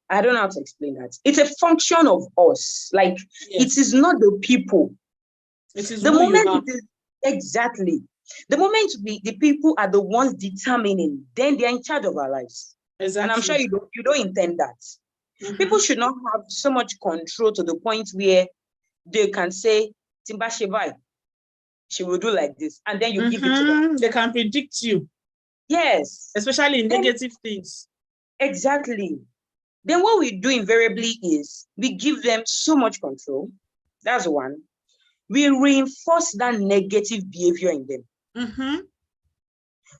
Speaker 3: I don't know how to explain that. It's a function of us. Like it is not the people.
Speaker 1: It is
Speaker 3: the moment it is exactly. The moment the people are the ones determining, then they're in charge of our lives. Exactly. And I'm sure you don't intend that. People should not have so much control to the point where they can say, Timba Shevai, she will do like this. And then you give it to them.
Speaker 1: They can predict you.
Speaker 3: Yes.
Speaker 1: Especially in negative things.
Speaker 3: Exactly. Then what we do invariably is we give them so much control. That's one. We reinforce that negative behavior in them.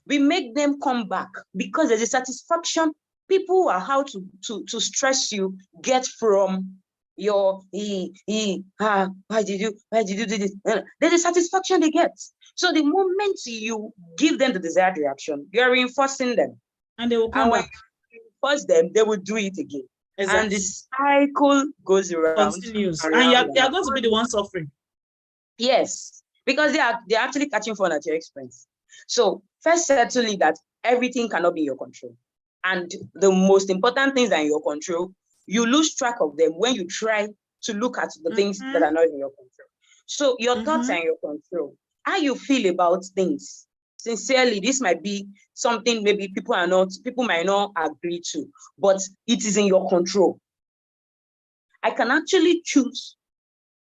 Speaker 3: We make them come back because there's a satisfaction. People who are how to stress you get from your why did you do this? There's a satisfaction they get. So the moment you give them the desired reaction, you're reinforcing them.
Speaker 1: And they will come back.
Speaker 3: When you reinforce them, they will do it again. Exactly. And the cycle goes around.
Speaker 1: Continues. And you're going to be the one suffering.
Speaker 3: Yes, because they're actually catching fun at your expense. So first, certainly that everything cannot be in your control. And the most important things that are in your control, you lose track of them when you try to look at the things that are not in your control. So your thoughts are in your control. How you feel about things. Sincerely, this might be something maybe people might not agree to, but it is in your control. I can actually choose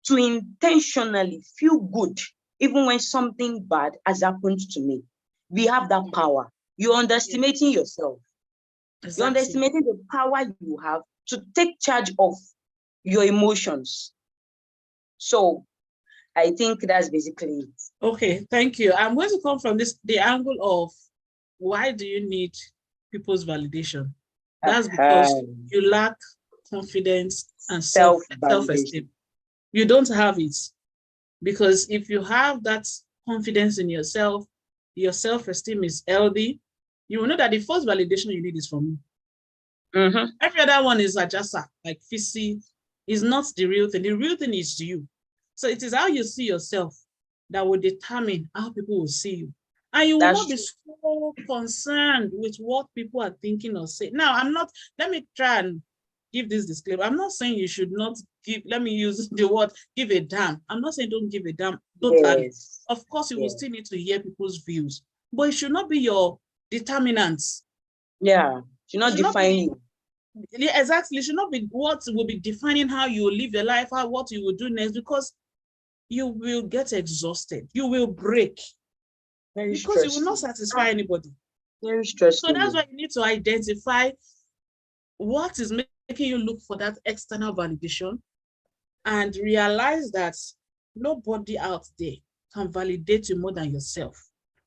Speaker 3: to intentionally feel good, even when something bad has happened to me. We have that power. You're underestimating yourself. Exactly. You're underestimating the power you have to take charge of your emotions. So I think that's basically it.
Speaker 1: Okay, thank you. I'm going to come from the angle of why do you need people's validation? That's because you lack confidence and self-esteem. You don't have it. Because if you have that confidence in yourself, your self-esteem is healthy, you will know that the first validation you need is from you. Every other one is adjacent, like Fisi, is not the real thing. The real thing is you. So it is how you see yourself that will determine how people will see you. And you will not be so concerned with what people are thinking or saying. Now, let me try and give this disclaimer. I'm not saying you should not give, let me use the word, give a damn. I'm not saying don't give a damn. Yes. Of course, you will still need to hear people's views, but it should not be your determinants.
Speaker 3: Yeah, should not define you.
Speaker 1: Yeah, exactly. It should not be what will be defining how you will live your life, what you will do next, because you will get exhausted. You will break. Because you will not satisfy anybody.
Speaker 3: Very stressful.
Speaker 1: So that's why you need to identify what is making you look for that external validation and realize that nobody out there can validate you more than yourself.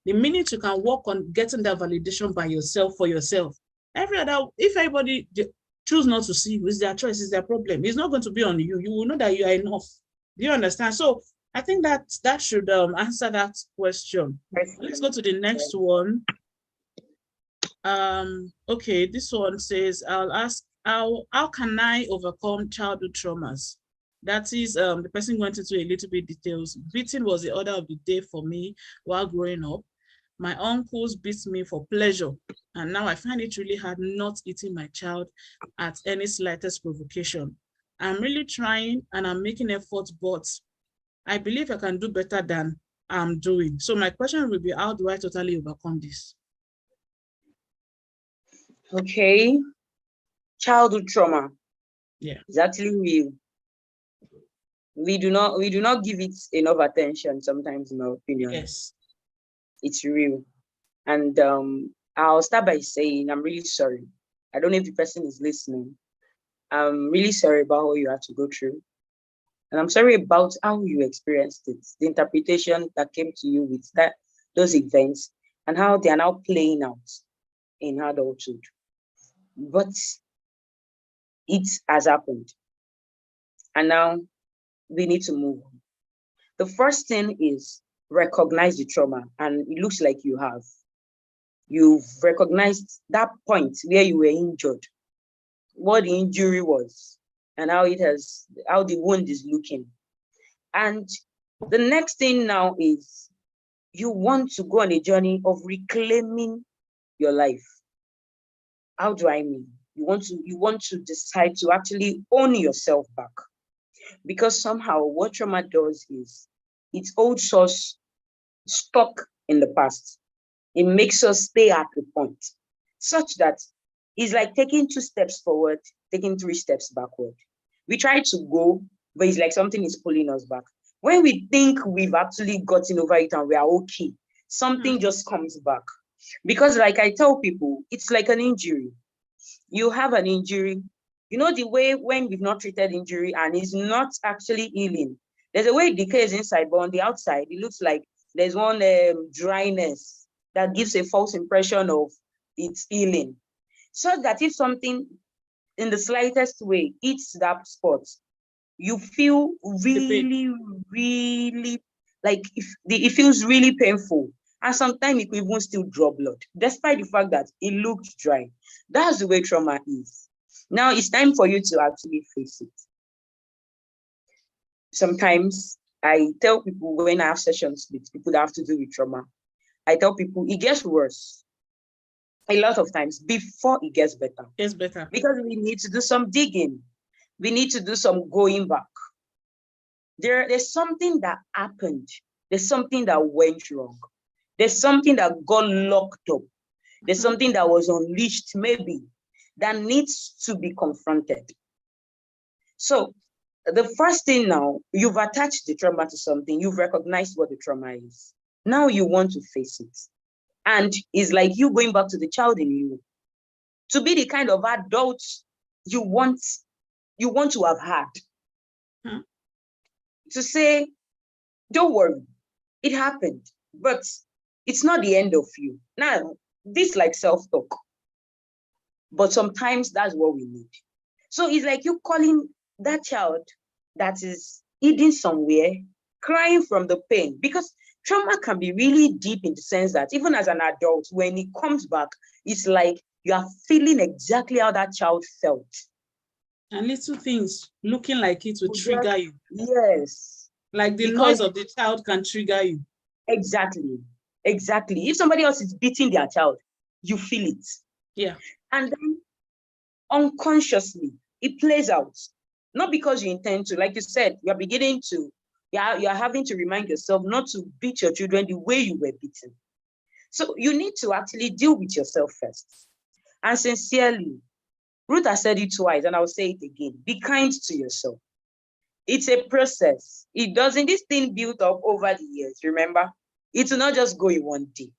Speaker 1: The minute you can work on getting that validation by yourself, for yourself, if everybody choose not to see you, it's their choice, it's their problem. It's not going to be on you. You will know that you are enough. Do you understand? So I think that should answer that question. Let's go to the next one. Okay, this one says, I'll ask, how can I overcome childhood traumas? That is, the person went into a little bit details. Beating was the order of the day for me while growing up. My uncles beat me for pleasure, and now I find it really hard not eating my child at any slightest provocation. I'm really trying and I'm making efforts, but I believe I can do better than I'm doing. So my question will be, how do I totally overcome this?
Speaker 3: Okay. Childhood trauma.
Speaker 1: Yeah.
Speaker 3: It's actually real. We do not give it enough attention sometimes, in my opinion.
Speaker 1: Yes.
Speaker 3: It's real. And I'll start by saying I'm really sorry. I don't know if the person is listening. I'm really sorry about what you had to go through. And I'm sorry about how you experienced it, the interpretation that came to you with those events and how they are now playing out in adulthood. but it has happened. And now we need to move on. The first thing is recognize the trauma, and it looks like you have. You've recognized that point where you were injured, what the injury was, and how the wound is looking. And the next thing now is you want to go on a journey of reclaiming your life. How do I mean? You want to decide to actually own yourself back. Because somehow what trauma does is it holds us stuck in the past. It makes us stay at the point such that it's like taking 2 steps forward, taking 3 steps backward. We try to go, but it's like something is pulling us back. When we think we've actually gotten over it and we are okay, something just comes back. Because like I tell people, it's like an injury. You have an injury. You know the way when we've not treated injury and it's not actually healing. There's a way it decays inside, but on the outside, it looks like there's one dryness that gives a false impression of its healing. So that if something in the slightest way hits that spot, you feel really, really like it feels really painful. And sometimes it could even still draw blood, despite the fact that it looked dry. That's the way trauma is. Now it's time for you to actually face it. Sometimes I tell people when I have sessions with people that have to do with trauma, I tell people it gets worse a lot of times before it gets better.
Speaker 1: It's better.
Speaker 3: Because we need to do some digging. We need to do some going back. There's something that happened. There's something that went wrong. There's something that got locked up. There's something that was unleashed, maybe, that needs to be confronted. So the first thing now, you've attached the trauma to something. You've recognized what the trauma is. Now you want to face it. And it's like you going back to the child in you to be the kind of adult you want to have had. To say, don't worry, it happened, but it's not the end of you. Now, this like self-talk, but sometimes that's what we need. So it's like you calling that child that is hidden somewhere, crying from the pain, because trauma can be really deep in the sense that even as an adult, when it comes back, it's like you are feeling exactly how that child felt.
Speaker 1: And little things looking like it will trigger you.
Speaker 3: Yes.
Speaker 1: Like the noise of the child can trigger you.
Speaker 3: Exactly. Exactly. If somebody else is beating their child, you feel it.
Speaker 1: Yeah.
Speaker 3: And then unconsciously, it plays out. Not because you intend to, like you said, you're having to remind yourself not to beat your children the way you were beaten. So you need to actually deal with yourself first. And sincerely, Ruth has said it twice, and I'll say it again. Be kind to yourself. It's a process. This thing built up over the years, remember? It will not just go in one day.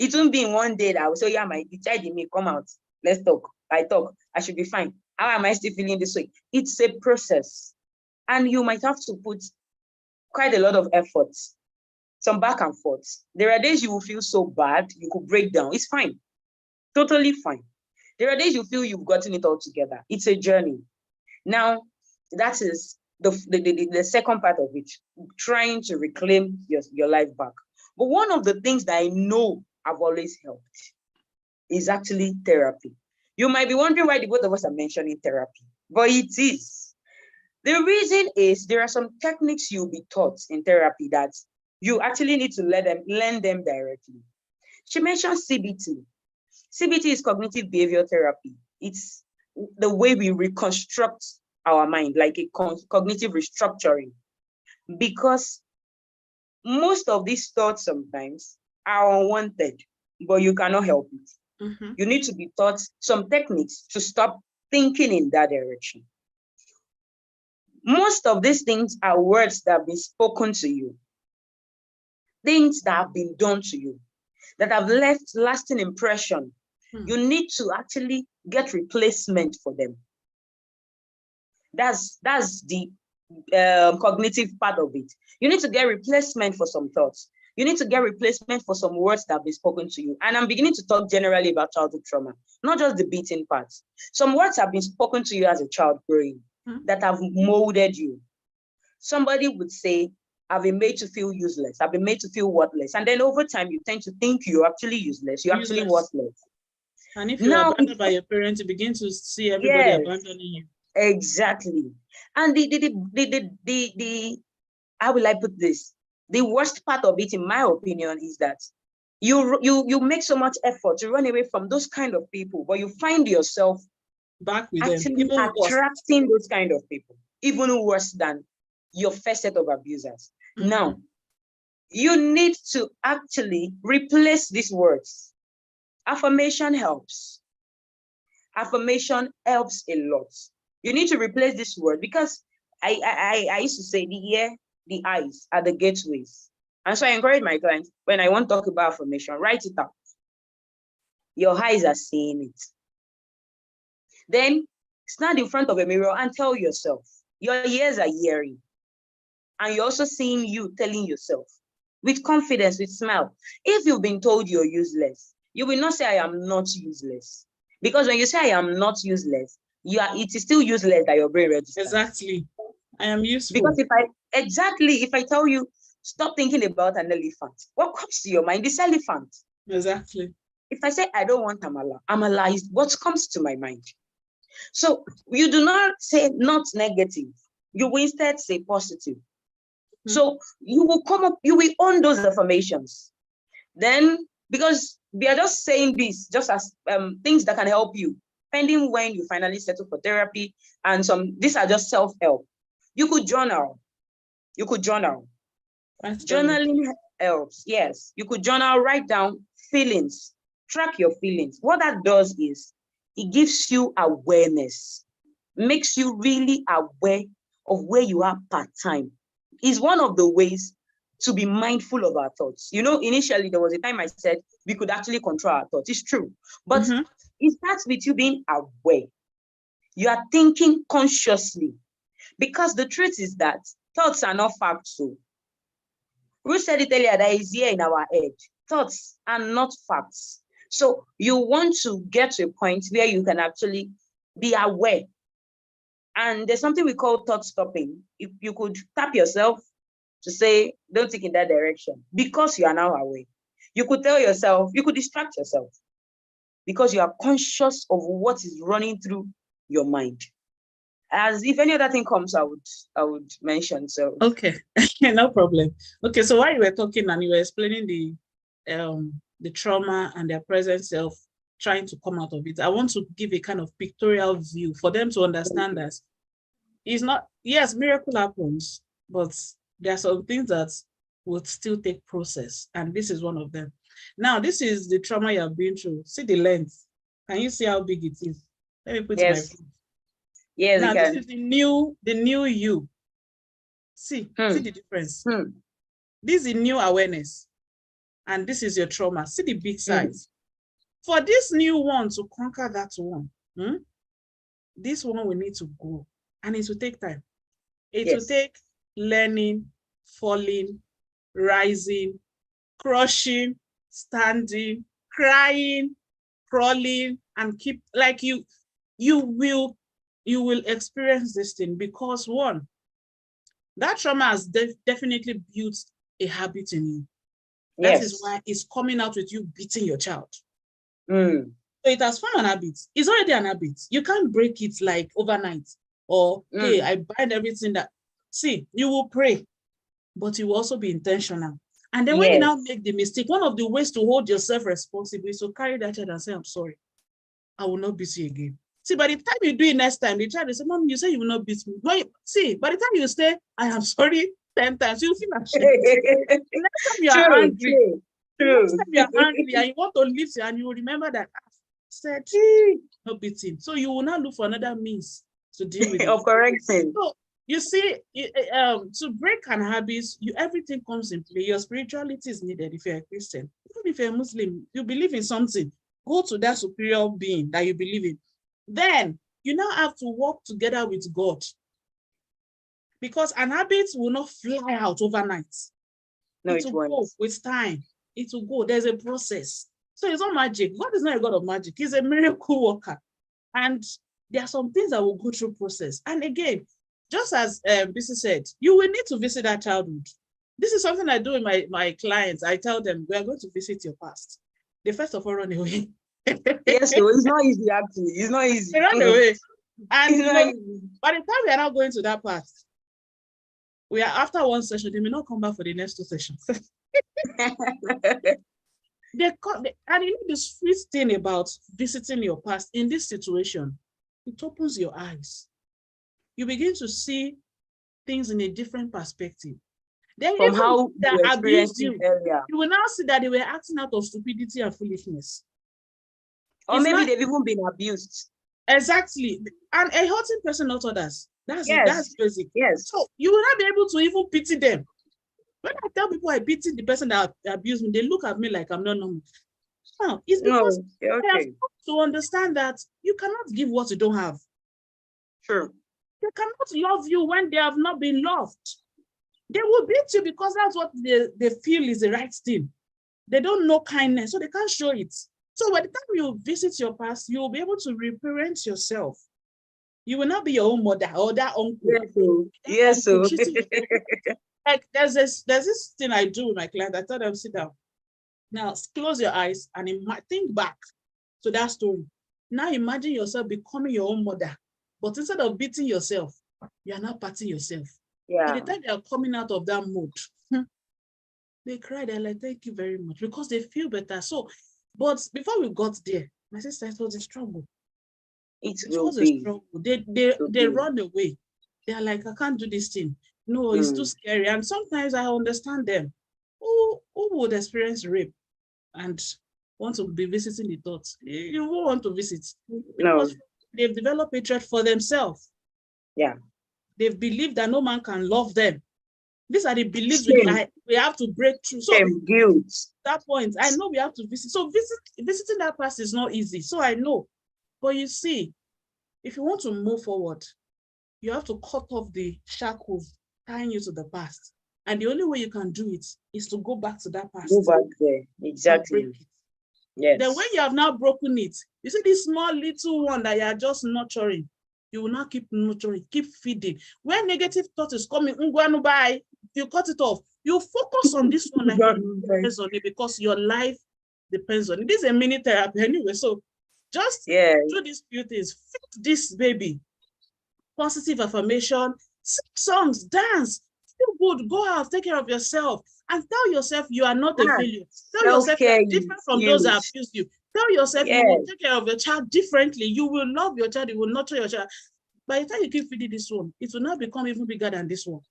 Speaker 3: It won't be in one day that I will say, yeah, the child in me, come out. Let's talk. I should be fine. How am I still feeling this way? It's a process. And you might have to put quite a lot of effort, some back and forth. There are days you will feel so bad, you could break down. It's fine. Totally fine. There are days you feel you've gotten it all together. It's a journey. Now, that is the second part of it, trying to reclaim your life back. But one of the things that I know have always helped is actually therapy. You might be wondering why the both of us are mentioning therapy, but it is. The reason is there are some techniques you'll be taught in therapy that you actually need to learn them directly. She mentioned CBT. CBT is cognitive behavioral therapy. It's the way we reconstruct our mind, like a cognitive restructuring. Because most of these thoughts sometimes are unwanted, but you cannot help it. You need to be taught some techniques to stop thinking in that direction. Most of these things are words that have been spoken to you, things that have been done to you, that have left lasting impression. You need to actually get replacement for them. That's the cognitive part of it. You need to get replacement for some thoughts. You need to get replacement for some words that have been spoken to you. And I'm beginning to talk generally about childhood trauma, not just the beating part. Some words have been spoken to you as a child growing that have molded you. Somebody would say, I've been made to feel useless. I've been made to feel worthless. And then over time, you tend to think you're actually useless. You're actually worthless.
Speaker 1: And if you're abandoned by your parents, you begin to see everybody abandoning you.
Speaker 3: Exactly. And how will I put this? The worst part of it, in my opinion, is that you make so much effort to run away from those kind of people, but you find yourself
Speaker 1: back with
Speaker 3: actually
Speaker 1: them,
Speaker 3: attracting those kind of people, even worse than your first set of abusers. Now, you need to actually replace these words. Affirmation helps. Affirmation helps a lot. You need to replace this word because I used to say the ear, the eyes are the gateways. And so I encourage my clients, when I want to talk about affirmation, write it out. Your eyes are seeing it. Then stand in front of a mirror and tell yourself, your ears are hearing. And you're also seeing you telling yourself with confidence, with smile. If you've been told you're useless, you will not say, I am not useless. Because when you say I am not useless, it is still useless that your brain registers.
Speaker 1: Exactly. I am useful.
Speaker 3: Because if I tell you, stop thinking about an elephant, what comes to your mind? This elephant.
Speaker 1: Exactly.
Speaker 3: If I say, I don't want amala is what comes to my mind. So you do not say not negative. You will instead say positive. So you will you will own those affirmations. Then, because we are just saying this just as things that can help you, pending when you finally settle for therapy, and these are just self-help. You could journal. Journaling helps. Yes, you could journal, write down feelings, track your feelings. What that does is it gives you awareness, makes you really aware of where you are part-time. Is one of the ways to be mindful of our thoughts. You know, initially there was a time I said we could actually control our thoughts. It's true, but it starts with you being aware. You are thinking consciously, because the truth is that thoughts are not facts. So Ruth said it earlier, that is here in our head. Thoughts are not facts. So you want to get to a point where you can actually be aware. And there's something we call thought stopping. If you could tap yourself to say, don't think in that direction, because you are now aware. You could tell yourself, you could distract yourself because you are conscious of what is running through your mind. As if any other thing comes, I would mention. So
Speaker 1: okay, no problem. Okay, so while you were talking and you were explaining the trauma and their present self trying to come out of it, I want to give a kind of pictorial view for them to understand that it's not, yes, miracle happens, but there are some things that would still take process, and this is one of them. Now, this is the trauma you have been through. See the length. Can you see how big it is? Let me put my phone.
Speaker 3: Yes,
Speaker 1: now this is the new you. See the difference. This is the new awareness, and this is your trauma. See the big size. For this new one to conquer that one, this one will need to grow, and it will take time. It will take learning, falling, rising, crushing, standing, crying, crawling, and keep, like you will experience this thing, because one, that trauma has definitely built a habit in you. That is why it's coming out with you beating your child. So it has formed an habit. It's already an habit. You can't break it like overnight, or hey, I bind everything that. See, you will pray, but you will also be intentional. And then when you now make the mistake, one of the ways to hold yourself responsible is to carry that child and say, I'm sorry, I will not beat you again. See, by the time you do it next time, the child will say, Mom, you say you will not beat me. But see, by the time you say, I am sorry 10 times, you'll feel ashamed. The next time you are angry, next time you are angry and you want to lift it, and you will remember that I said no beating. So you will not look for another means to deal with it.
Speaker 3: Of correction.
Speaker 1: So you see, to break an habit, everything comes in play. Your spirituality is needed if you're a Christian. Even if you're a Muslim, you believe in something, go to that superior being that you believe in. Then you now have to work together with God, because an habit will not fly out overnight.
Speaker 3: No,
Speaker 1: it will go with time. It will go. There's a process. So it's not magic. God is not a God of magic. He's a miracle worker. And there are some things that will go through process. And again, just as Bisi said, you will need to visit that childhood. This is something I do with my clients. I tell them, we are going to visit your past. They first of all run away.
Speaker 3: Yes, so it's not easy actually. It's not easy.
Speaker 1: They run away. And
Speaker 3: It's
Speaker 1: you
Speaker 3: not
Speaker 1: know,
Speaker 3: easy.
Speaker 1: by the time we are now going to that past, we are after one session, they may not come back for the next 2 sessions. And you know the sweet thing about visiting your past in this situation, it opens your eyes. You begin to see things in a different perspective. Then
Speaker 3: From how
Speaker 1: that
Speaker 3: you
Speaker 1: abused
Speaker 3: experienced it
Speaker 1: you,
Speaker 3: earlier.
Speaker 1: you will now see that they were acting out of stupidity and foolishness.
Speaker 3: Or
Speaker 1: It's
Speaker 3: maybe
Speaker 1: not-
Speaker 3: they've even been abused.
Speaker 1: Exactly. And a hurting person, not others. That's
Speaker 3: Yes.
Speaker 1: basic.
Speaker 3: Yes.
Speaker 1: So you will not be able to even pity them. When I tell people I pity the person that abused me, they look at me like I'm not normal. No, it's because
Speaker 3: No,
Speaker 1: I have
Speaker 3: okay.
Speaker 1: come to understand that you cannot give what you don't have.
Speaker 3: True.
Speaker 1: They cannot love you when they have not been loved. They will beat you because that's what they feel is the right thing. They don't know kindness, so they can't show it. So by the time you visit your past, you will be able to reparent yourself. You will not be your own mother or that uncle.
Speaker 3: Yes, so. Yes, so.
Speaker 1: Like there's this thing I do with my clients. I tell them, sit down. Now close your eyes and think back to that story. Now imagine yourself becoming your own mother, but instead of beating yourself, you are not patting yourself.
Speaker 3: Yeah.
Speaker 1: By the time they are coming out of that mood, they cry. They're like, "Thank you very much," because they feel better. So, but before we got there, my sister, it was a struggle.
Speaker 3: It was a struggle.
Speaker 1: They run away. They are like, "I can't do this thing. No, it's too scary." And sometimes I understand them. Who would experience rape and want to be visiting the thoughts? You won't want to visit because they've developed hatred for themselves.
Speaker 3: Yeah.
Speaker 1: They've believed that no man can love them. These are the beliefs we have to break through. So
Speaker 3: guilt.
Speaker 1: That point, I know we have to visit. So visiting that past is not easy. So I know. But you see, if you want to move forward, you have to cut off the shackles tying you to the past. And the only way you can do it is to go back to that past.
Speaker 3: Go back there. Exactly. Yes.
Speaker 1: Then when you have now broken it, you see this small little one that you are just nurturing. You will not keep nurturing, keep feeding. When negative thought is coming, you cut it off. You focus on this one depends on it because your life depends on it. This is a mini therapy anyway. So just do these few things. Feed this baby. Positive affirmation, sing songs, dance, feel good, go out, take care of yourself, and tell yourself you are not a failure. Tell yourself you are different from those that abuse you. Tell yourself you will take care of your child differently. You will love your child, you will nurture your child. By the time you keep feeding this one, it will not become even bigger than this one.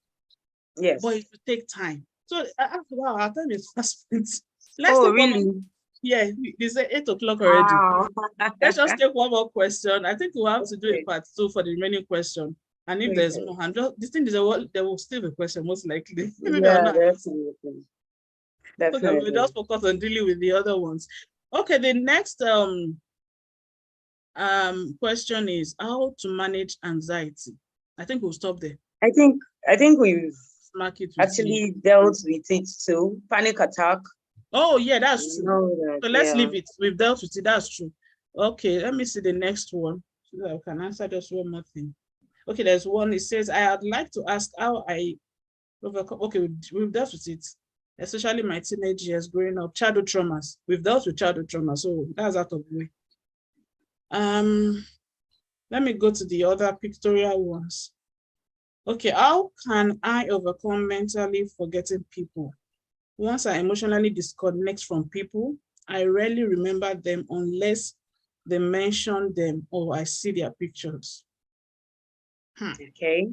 Speaker 3: Yes.
Speaker 1: But it will take time. So wow, our time is fast spent.
Speaker 3: Really?
Speaker 1: Yeah, it's 8 o'clock already. Wow. Let's just take one more question. I think we'll have to do a part 2 for the remaining question. And if there's more, this thing is there will still be a question, most likely.
Speaker 3: Yeah, definitely.
Speaker 1: So we'll just focus on dealing with the other ones. Okay, the next question is how to manage anxiety. I think we'll stop there.
Speaker 3: I think we've actually dealt with it too. Panic attack.
Speaker 1: Oh yeah, that's true. So let's leave it. We've dealt with it. That's true. Okay, let me see the next one so that I can answer just one more thing. Okay, there's one. It says, I'd like to ask how I overcome. Okay, we've dealt with it, especially my teenage years growing up, childhood traumas. We've dealt with childhood trauma, so that's out of the way. Let me go to the other pictorial ones. Okay, how can I overcome mentally forgetting people? Once I emotionally disconnect from people, I rarely remember them unless they mention them or I see their pictures.
Speaker 3: Okay.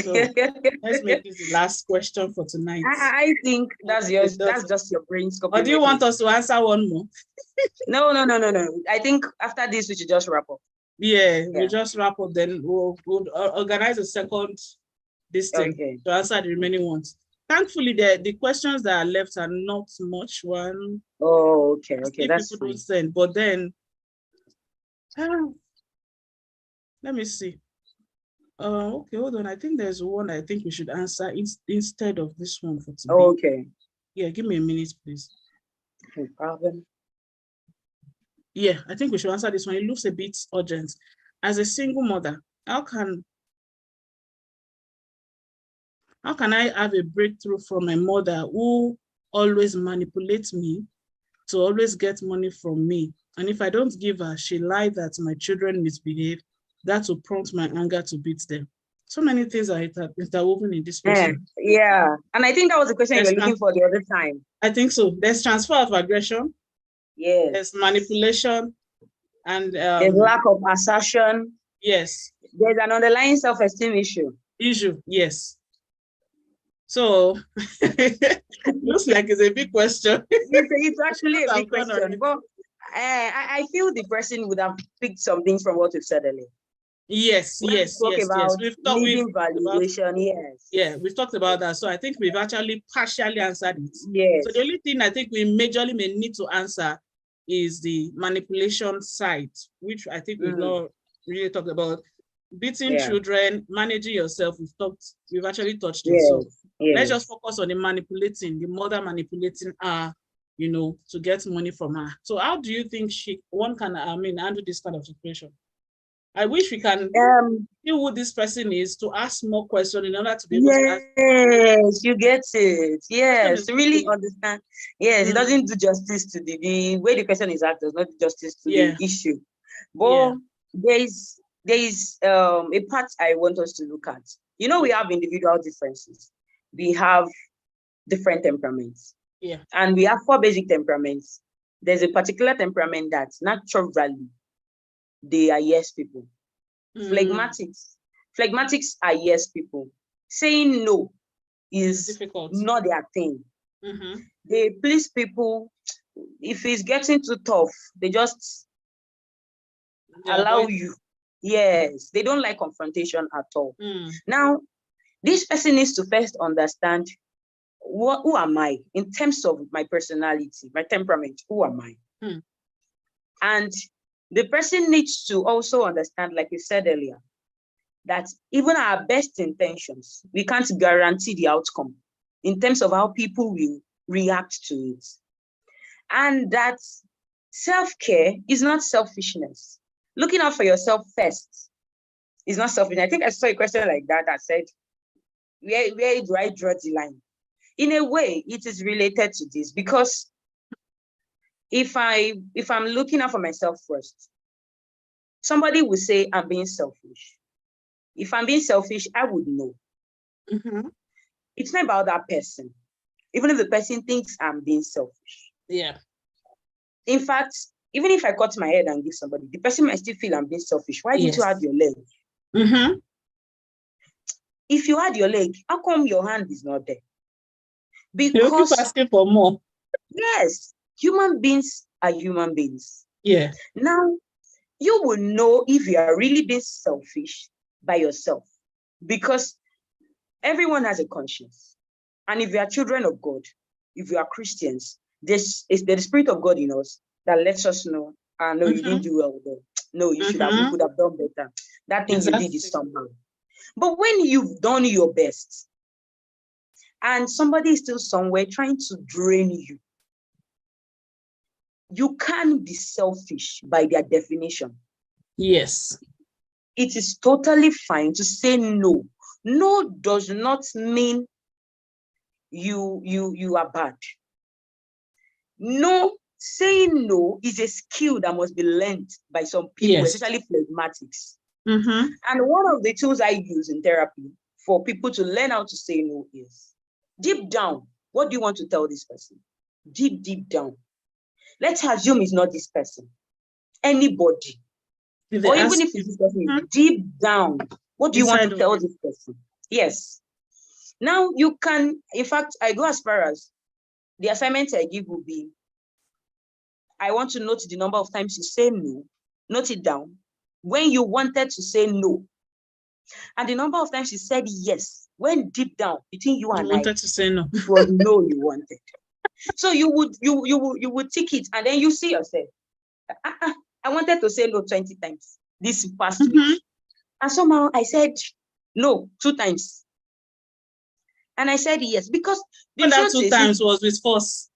Speaker 1: So let's make this the last question for tonight.
Speaker 3: I think that's just your brain scope.
Speaker 1: Or do you want us to answer one more?
Speaker 3: No. I think after this we should just wrap up.
Speaker 1: Yeah, we'll just wrap up. Then we'll organize a second thing to answer the remaining ones. Thankfully, the questions that are left are not much. One.
Speaker 3: Oh, okay, that's
Speaker 1: people don't send, but then let me see. Okay, hold on. I think there's one I think we should answer instead of this one for today.
Speaker 3: Okay.
Speaker 1: Yeah, give me a minute, please.
Speaker 3: No problem.
Speaker 1: Yeah, I think we should answer this one. It looks a bit urgent. As a single mother, how can I have a breakthrough from a mother who always manipulates me to always get money from me? And if I don't give her, she lies that my children misbehave. That will prompt my anger to beat them. So many things are interwoven in this question.
Speaker 3: Yeah. And I think that was the question you were looking for the other time.
Speaker 1: I think so. There's transfer of aggression.
Speaker 3: Yes.
Speaker 1: There's manipulation. And
Speaker 3: there's lack of assertion.
Speaker 1: Yes.
Speaker 3: There's an underlying self-esteem issue.
Speaker 1: Yes. So looks like it's a big question.
Speaker 3: It's actually a big question. But I feel the person would have picked some things from what we've said earlier.
Speaker 1: Yes.
Speaker 3: We've talked about valuation. Yes.
Speaker 1: Yeah, we've talked about that. So I think we've actually partially answered it.
Speaker 3: Yes.
Speaker 1: So the only thing I think we majorly may need to answer is the manipulation side, which I think we've not really talked about. Beating children, managing yourself, we've actually touched it. So let's just focus on the mother manipulating her, to get money from her. So how do you think one can handle this kind of situation? I wish we can see who this person is to ask more questions in order to be able to ask.
Speaker 3: Yes, you get it. Yes, to really understand. Yes, it doesn't do justice to the way the question is asked, does not do justice to the issue. But there is a part I want us to look at. We have individual differences. We have different temperaments.
Speaker 1: Yeah.
Speaker 3: And we have 4 basic temperaments. There's a particular temperament that naturally they are yes people. Phlegmatics are yes people. Saying no is difficult. Not their thing. They please people. If it's getting too tough, they just allow you. Yes, they don't like confrontation at all. Now, this person needs to first understand who am I in terms of my personality, my temperament. Who am I? And the person needs to also understand, like you said earlier, that even our best intentions, we can't guarantee the outcome in terms of how people will react to it. And that self-care is not selfishness. Looking out for yourself first is not selfishness. I think I saw a question like that said, where do I draw the line? In a way, it is related to this, because if I'm looking out for myself first, somebody will say I'm being selfish. If I'm being selfish, I would know. It's not about that person, even if the person thinks I'm being selfish.
Speaker 1: Yeah.
Speaker 3: In fact, even if I cut my head and give somebody, the person might still feel I'm being selfish. Why didn't you add your leg? If you add your leg, how come your hand is not there? Because
Speaker 1: you keep asking for more.
Speaker 3: Yes, human beings are human beings.
Speaker 1: Yeah.
Speaker 3: Now, you will know if you are really being selfish by yourself, because everyone has a conscience. And if you are children of God, if you are Christians, this is the Spirit of God in us that lets us know, no, you didn't do well there. No, you could have done better. That thing you did is somehow. But when you've done your best, and somebody is still somewhere trying to drain you, you can't be selfish by their definition.
Speaker 1: Yes.
Speaker 3: It is totally fine to say no. No does not mean you are bad. No, saying no is a skill that must be learned by some people, especially phlegmatics. And one of the tools I use in therapy for people to learn how to say no is, deep down, what do you want to tell this person? Deep down. Let's assume it's not this person. Anybody. Or even if it's this person, deep down, what do you want to tell this person? Yes. Now you can, in fact, I go as far as the assignment I give will be, I want to note the number of times you say no, note it down, when you wanted to say no, and the number of times you said yes, when deep down between you and I
Speaker 1: wanted to say no.
Speaker 3: It was no you wanted. So you would tick it, and then you see yourself. I wanted to say no 20 times this past week, and somehow I said No, 2 times. And I said yes, because the
Speaker 1: And that
Speaker 3: truth
Speaker 1: 2
Speaker 3: is,
Speaker 1: times was with force.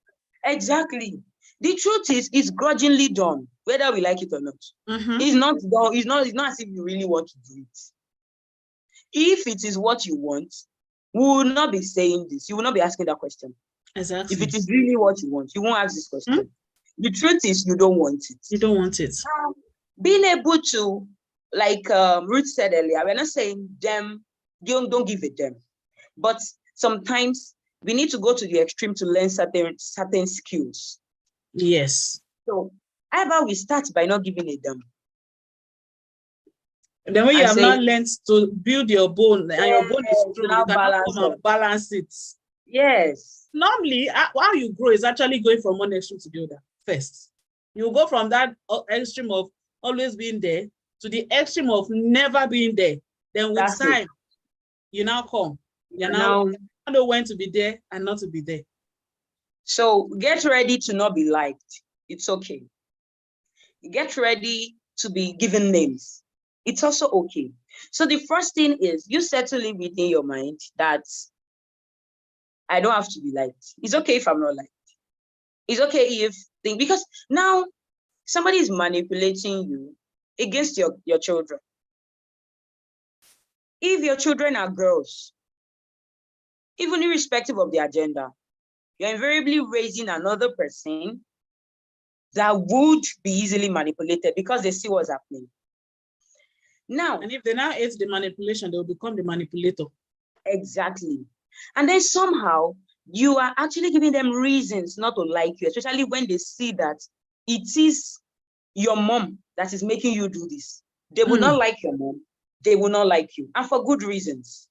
Speaker 3: exactly. The truth is, it's grudgingly done, whether we like it or not.
Speaker 1: Mhm.
Speaker 3: It's not done, it's not as if you really want to do it. If it is what you want, we will not be saying this. You will not be asking that question.
Speaker 1: Exactly.
Speaker 3: If it is really what you want, you won't ask this question.
Speaker 1: Hmm?
Speaker 3: The truth is, you don't want it.
Speaker 1: You don't want it.
Speaker 3: Being able to, like Ruth said earlier, we're not saying them, don't give it them. But sometimes we need to go to the extreme to learn certain skills.
Speaker 1: Yes.
Speaker 3: So how about we start by not giving it them?
Speaker 1: And then when you
Speaker 3: And
Speaker 1: have
Speaker 3: say,
Speaker 1: not learned to build your bone, and your bone is strong,
Speaker 3: now
Speaker 1: you cannot
Speaker 3: balance
Speaker 1: come and balance it.
Speaker 3: yes.
Speaker 1: Normally, how you grow is actually going from one extreme to the other first. You go from that extreme of always being there to the extreme of never being there. Then with
Speaker 3: That's
Speaker 1: time,
Speaker 3: it.
Speaker 1: you now come. You
Speaker 3: Now
Speaker 1: know when to be there and not to be there.
Speaker 3: So get ready to not be liked. It's okay. Get ready to be given names. It's also okay. So the first thing is you settle it within your mind that I don't have to be liked. It's okay if I'm not liked. It's okay if because now somebody is manipulating you against your children. If your children are girls, even irrespective of their gender, you're invariably raising another person that would be easily manipulated because they see what's happening. Now,
Speaker 1: and if they now hate the manipulation, they will become the manipulator.
Speaker 3: Exactly. And then somehow you are actually giving them reasons not to like you, especially when they see that it is your mom that is making you do this. They will not like your mom. They will not like you, and for good reasons.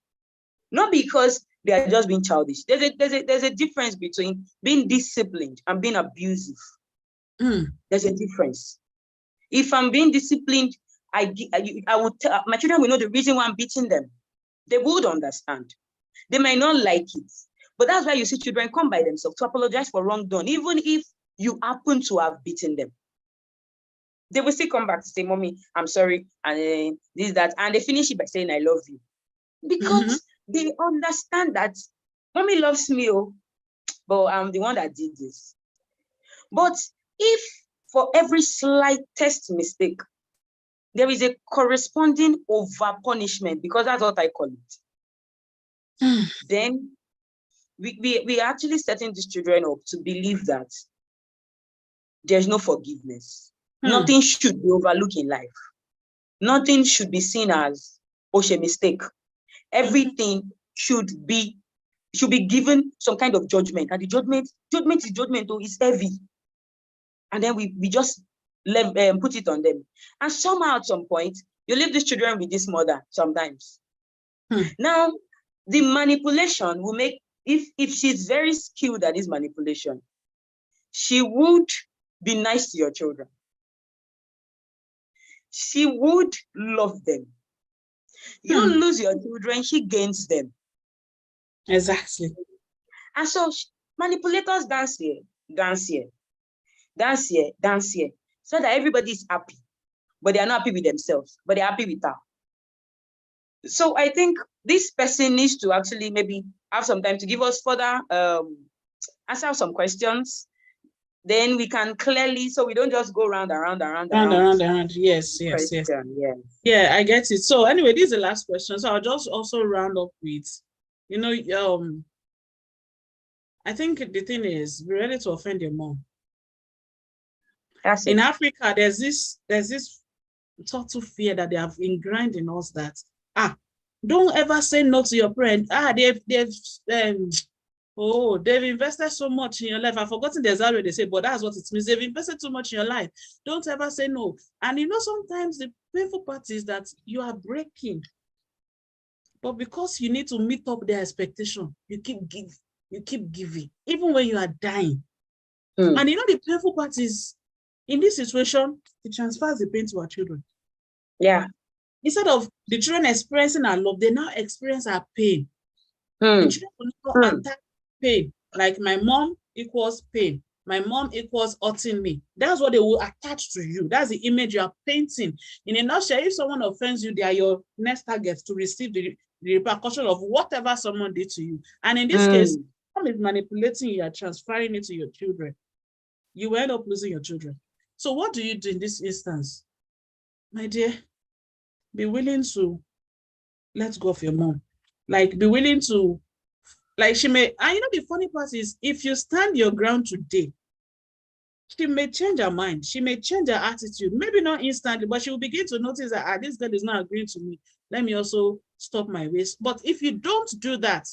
Speaker 3: Not because they are just being childish. There's a difference between being disciplined and being abusive. There's a difference. If I'm being disciplined, I would tell my children will know the reason why I'm beating them. They would understand. They might not like it, but that's why you see children come by themselves to apologize for wrong done, even if you happen to have beaten them. They will still come back to say, "Mommy, I'm sorry," and this, that, and they finish it by saying, "I love you," because they understand that Mommy loves me, but I'm the one that did this. But if for every slightest mistake, there is a corresponding over punishment, because that's what I call it, then we are actually setting these children up to believe that there's no forgiveness. Nothing should be overlooked in life. Nothing should be seen as a mistake. Everything should be given some kind of judgment, and the judgment is judgment, is heavy. And then we just put it on them. And somehow at some point, you leave these children with this mother sometimes. Now, the manipulation will make, if she's very skilled at this manipulation, she would be nice to your children. She would love them. You lose your children, she gains them.
Speaker 1: Exactly.
Speaker 3: And so manipulators dance here, dance here, dance here, dance here, so that everybody is happy, but they are not happy with themselves, but they're happy with her. So I think this person needs to actually maybe have some time to give us further answer some questions. Then we can clearly, so we don't just go round. Yes.
Speaker 1: Yeah, I get it. So anyway, this is the last question. So I'll just also round up with, I think the thing is, be ready to offend your mom. In Africa, there's this total fear that they have ingrained in us that don't ever say no to your parent. They've invested so much in your life. I've forgotten the exact way they say, but that's what it means. They've invested too much in your life. Don't ever say no. And sometimes the painful part is that you are breaking, but because you need to meet up their expectation, you keep giving, even when you are dying. And the painful part is, in this situation, it transfers the pain to our children.
Speaker 3: Yeah.
Speaker 1: Instead of the children experiencing our love, they now experience our pain. The children will not attack pain. Like my mom equals pain. My mom equals hurting me. That's what they will attach to you. That's the image you are painting. In a nutshell, if someone offends you, they are your next target to receive the the repercussion of whatever someone did to you. And in this case, someone is manipulating you, are transferring it to your children. You will end up losing your children. So what do you do in this instance? My dear, be willing to let go of your mom. Like, be willing to, like, she may, and you know, the funny part is, if you stand your ground today, she may change her mind. She may change her attitude. Maybe not instantly, but she will begin to notice that this girl is not agreeing to me. Let me also stop my ways. But if you don't do that,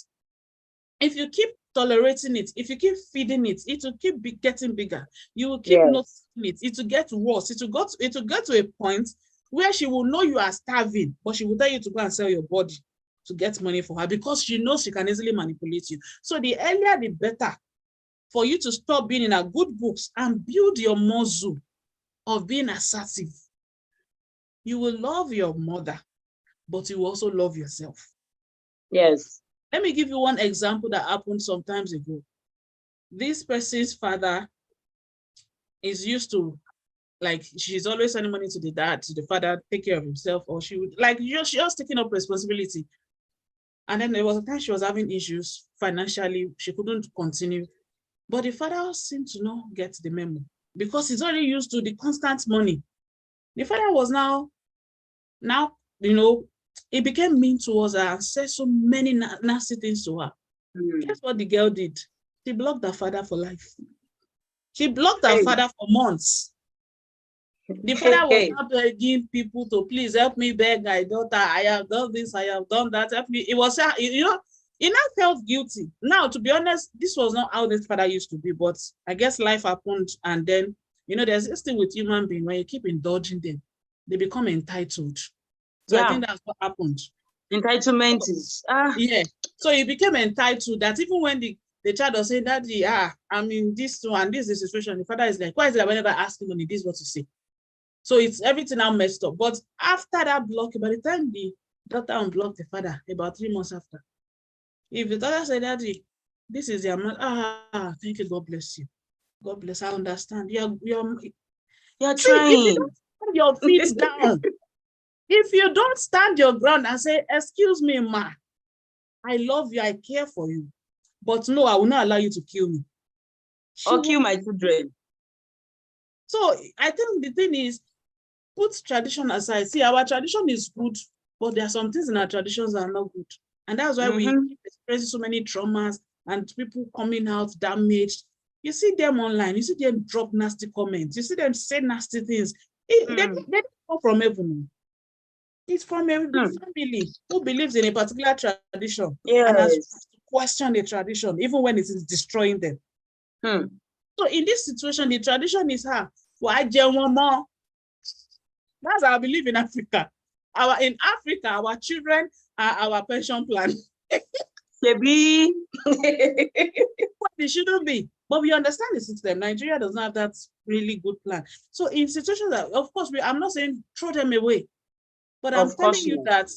Speaker 1: if you keep tolerating it, if you keep feeding it, it will keep getting bigger. You will keep noticing it. It will get worse. It will get to a point where she will know you are starving, but she will tell you to go and sell your body to get money for her, because she knows she can easily manipulate you. So the earlier, the better for you to stop being in her good books and build your muscle of being assertive. You will love your mother, but you will also love yourself.
Speaker 3: Yes.
Speaker 1: Let me give you one example that happened some times ago. This person's father is used to, like, she's always sending money to the dad, to the father, take care of himself, or she would, like, she was taking up responsibility. And then there was a time she was having issues financially. She couldn't continue. But the father seemed to not get the memo, because he's already used to the constant money. The father was now, you know, he became mean towards her and said so many nasty things to her. Guess what the girl did? She blocked her father for life. She blocked her father for months. The father was not begging people to please help me beg my daughter. I have done this, I have done that. Help me. It was, you know, he now felt guilty. Now, to be honest, this was not how this father used to be, but I guess life happened. And then, you know, there's this thing with human beings, when you keep indulging them, they become entitled. So I think that's what happened.
Speaker 3: Entitlement is,
Speaker 1: yeah. So he became entitled, that even when the child was saying, Daddy, I mean, this one, this is the situation, the father is like, why is it whenever I ask him money, this is what you say? So it's everything now messed up. But after that block, by the time the daughter unblocked the father, about 3 months after, if the daughter said, Daddy, this is the amount, thank you, God bless you. God bless, I understand. You're
Speaker 3: trying.
Speaker 1: If you don't stand your feet down, if you don't stand your ground and say, excuse me, ma, I love you, I care for you, but no, I will not allow you to kill me.
Speaker 3: Or kill my children.
Speaker 1: So I think the thing is, put tradition aside. See, our tradition is good, but there are some things in our traditions that are not good. And that's why we keep experiencing so many traumas and people coming out damaged. You see them online, you see them drop nasty comments, you see them say nasty things. They don't come from heaven. It's from a family who believes in a particular tradition and has to question the tradition, even when it is destroying them. So in this situation, the tradition is why one more? That's our belief in Africa. In Africa, our children are our pension plan.
Speaker 3: Maybe.
Speaker 1: It shouldn't be. But we understand the system. Nigeria does not have that really good plan. So in situations that, of course, I'm not saying throw them away. But I'm telling you that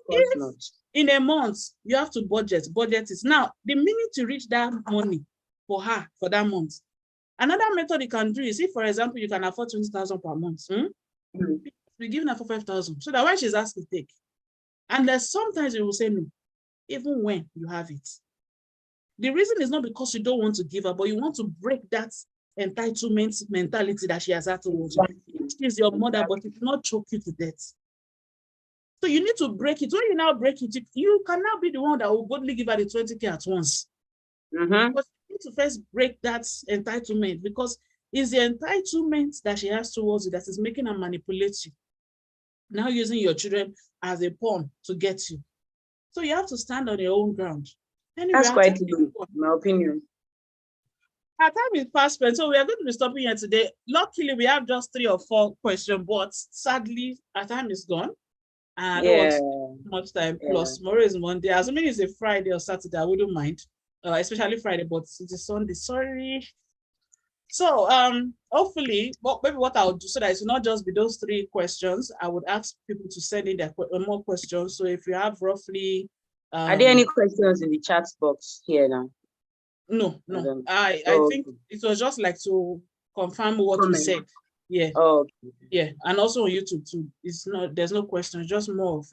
Speaker 1: if in a month you have to budget is now the minute you reach that money for her for that month. Another method you can do is, if, for example, you can afford 20,000 per month, we give her for 5,000, so that when she's asked to take, and there's sometimes you will say no, even when you have it. The reason is not because you don't want to give her, but you want to break that entitlement mentality that she has had towards you. She's your mother, but it will not choke you to death. So you need to break it. When you now break it, you can now be the one that will boldly give her the 20K at once. But you need to first break that entitlement, because it's the entitlement that she has towards you that is making her manipulate you. Now using your children as a pawn to get you. So you have to stand on your own ground. Anyway,
Speaker 3: that's quite low, in my opinion.
Speaker 1: Our time is fast spent, so we are going to be stopping here today. Luckily, we have just 3 or 4 questions, but sadly, our time is gone. And I don't want much time. Plus, tomorrow is Monday. Assuming it's a Friday or Saturday, I wouldn't mind, especially Friday, but it is Sunday. Sorry. So, hopefully, maybe what I would do, so that it will not just be those 3 questions, I would ask people to send in their more questions. So, if you have roughly,
Speaker 3: are there any questions in the chat box here now?
Speaker 1: No. I think it was just like to confirm what you said. Yeah.
Speaker 3: Oh,
Speaker 1: yeah, and also on YouTube too. There's no question, just more of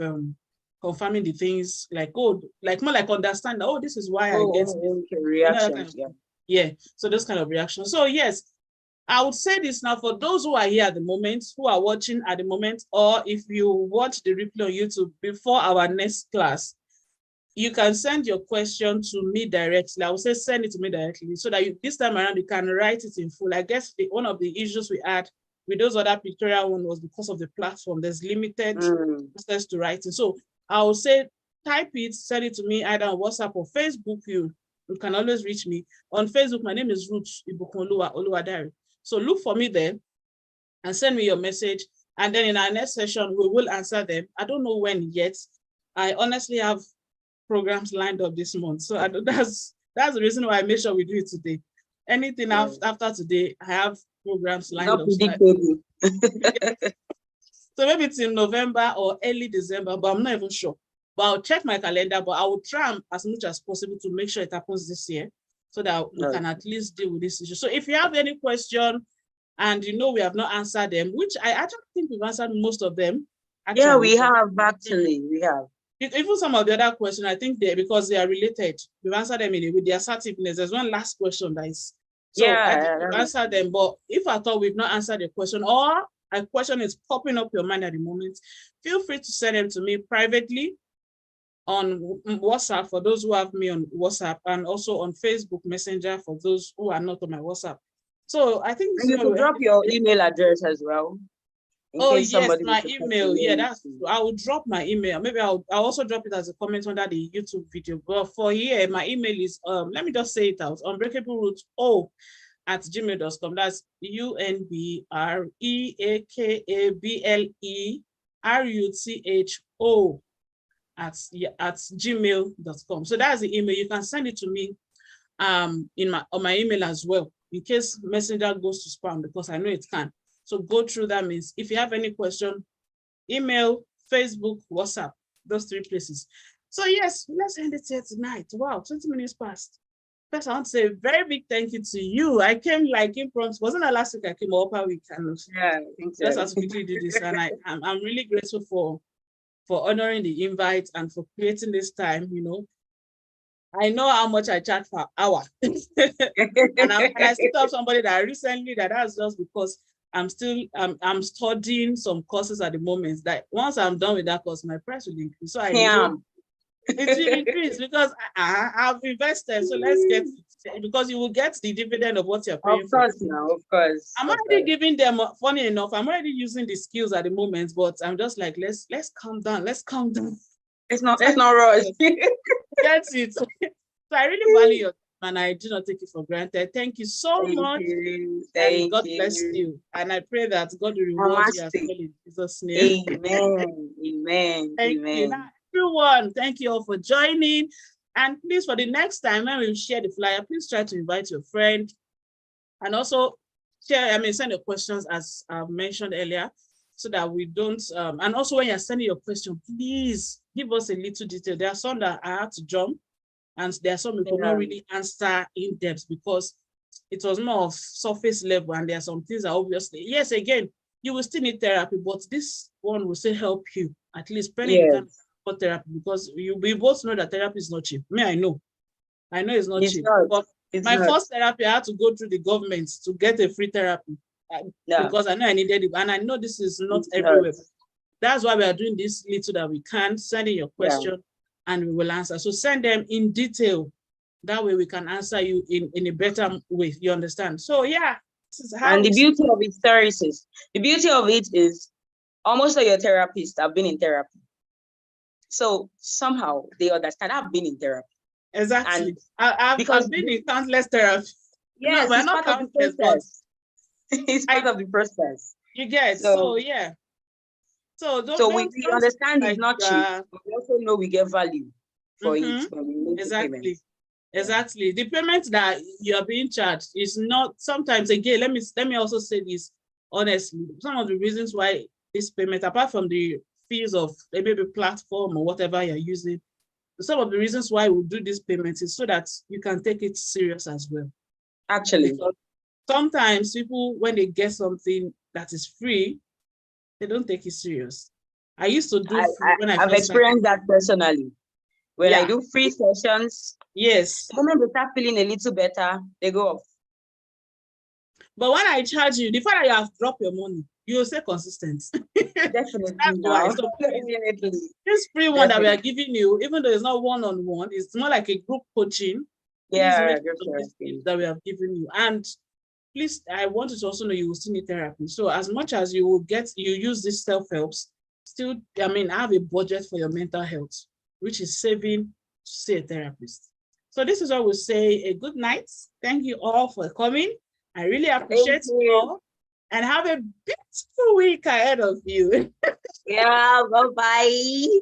Speaker 1: confirming the things, like, oh, like more like understand, oh, this is why I get
Speaker 3: okay,
Speaker 1: reactions.
Speaker 3: yeah.
Speaker 1: Yeah, so those kind of reactions. So yes, I would say this now for those who are here at the moment, who are watching at the moment, or if you watch the replay on YouTube before our next class, you can send your question to me directly. I will say send it to me directly so that this time around you can write it in full. I guess one of the issues we had with those other pictorial one was because of the platform. There's limited access to writing. So I will say type it, send it to me either on WhatsApp or Facebook. You can always reach me. On Facebook, my name is Ruth Ibukunoluwa Oluwadare. So look for me there and send me your message. And then in our next session, we will answer them. I don't know when yet. I honestly have programs lined up this month. So that's the reason why I made sure we do it today. Anything after today, I have programs lined up. So maybe it's in November or early December, but I'm not even sure. But I'll check my calendar, but I will try as much as possible to make sure it happens this year so that we can at least deal with this issue. So if you have any question and you know we have not answered them, which I actually think we've answered most of them. Actually,
Speaker 3: yeah, we have, actually, we have.
Speaker 1: Even some of the other questions, I think because they are related, we've answered them with their assertiveness. There's one last question that is, so I think we've answered them, but if I thought we've not answered the question or a question is popping up your mind at the moment, feel free to send them to me privately on WhatsApp for those who have me on WhatsApp, and also on Facebook Messenger for those who are not on my WhatsApp. So I think
Speaker 3: you can drop your email address as well.
Speaker 1: Oh yes, my email. Yeah, I will drop my email. Maybe I'll also drop it as a comment under the YouTube video. But for here, my email is let me just say it out: unbreakableroot@gmail.com. That's unbreakablerootho@gmail.com. So that's the email. You can send it to me on my email as well, in case Messenger goes to spam, because I know it can. So go through that means. If you have any question, email, Facebook, WhatsApp, those 3 places. So yes, let's end it here tonight. Wow, 20 minutes past. First, I want to say a very big thank you to you. I came like impromptu. Wasn't that last week I came up week?
Speaker 3: Yeah, I think so.
Speaker 1: Just as quickly do this. And I'm really grateful for honoring the invite and for creating this time, you know. I know how much I charge per hour. and I still have somebody that recently that's just because I'm studying some courses at the moment, that once I'm done with that course, my price will increase. So I know it will increase because I've invested. So let's get it, because you will get the dividend of what you're paying for.
Speaker 3: Of course, now, of course.
Speaker 1: I'm already giving them, funny enough, I'm already using the skills at the moment, but I'm just like, let's calm down. Let's calm down.
Speaker 3: It's not rush.
Speaker 1: That's it. So I really value your time, and I do not take it for granted. Thank you so much.
Speaker 3: Thank
Speaker 1: God
Speaker 3: you.
Speaker 1: bless you. And I pray that God will reward you as well in Jesus' name.
Speaker 3: Amen. Amen.
Speaker 1: Thank you. Now, everyone, thank you all for joining. And please, for the next time when we share the flyer, please try to invite your friend. And also send your questions as I've mentioned earlier, so that we don't, and also when you're sending your question, please give us a little detail. There are some that I had to jump, and there are some we could not really answer in depth because it was more of surface level, and there are some things that obviously, yes, again, you will still need therapy, but this one will still help you, at least spending the time for therapy, because we both know that therapy is not cheap. I know it's not cheap. But my first therapy, I had to go through the government to get a free therapy because I know I needed it, and I know this is not everywhere. That's why we are doing this little that we can. Send in your question and we will answer. So send them in detail. That way we can answer you in a better way. You understand? So yeah. This is how.
Speaker 3: And the beauty of it, the beauty of it is almost all your therapists have been in therapy. So somehow they understand I've been in therapy.
Speaker 1: Exactly. I've been in countless therapy.
Speaker 3: Yes,
Speaker 1: no, not countless, but
Speaker 3: it's part of the process.
Speaker 1: You get so yeah. So
Speaker 3: we understand it's not cheap, but we also know we get value for it when we make the payment.
Speaker 1: Exactly. The payment that you are being charged is not, sometimes, again, let me also say this honestly. Some of the reasons why this payment, apart from the fees of maybe platform or whatever you're using, some of the reasons why we do this payment is so that you can take it serious as well.
Speaker 3: Actually,
Speaker 1: because sometimes people, when they get something that is free, they don't take it serious. I used to do when I
Speaker 3: I've
Speaker 1: first started.
Speaker 3: experienced that personally. When I
Speaker 1: Yeah.
Speaker 3: do free sessions,
Speaker 1: Yes.
Speaker 3: the moment they start feeling a little better, they go off.
Speaker 1: But when I charge you, the fact that you have dropped your money, you will stay consistent.
Speaker 3: Definitely
Speaker 1: That's why.
Speaker 3: now.
Speaker 1: So
Speaker 3: Definitely.
Speaker 1: this free one that we are
Speaker 3: Definitely.
Speaker 1: giving you, even though it's not one-on-one, it's more like a group coaching. Please
Speaker 3: Yeah,
Speaker 1: make
Speaker 3: group
Speaker 1: use of these
Speaker 3: therapy.
Speaker 1: tips that we have given you. And please, I want you to also know you will still need therapy. So as much as you will you use these self-helps, still, I mean, have a budget for your mental health, which is saving to see a therapist. So this is what we'll say a good night. Thank you all for coming. I really appreciate you all, and have a beautiful week ahead of you.
Speaker 3: Yeah, bye-bye.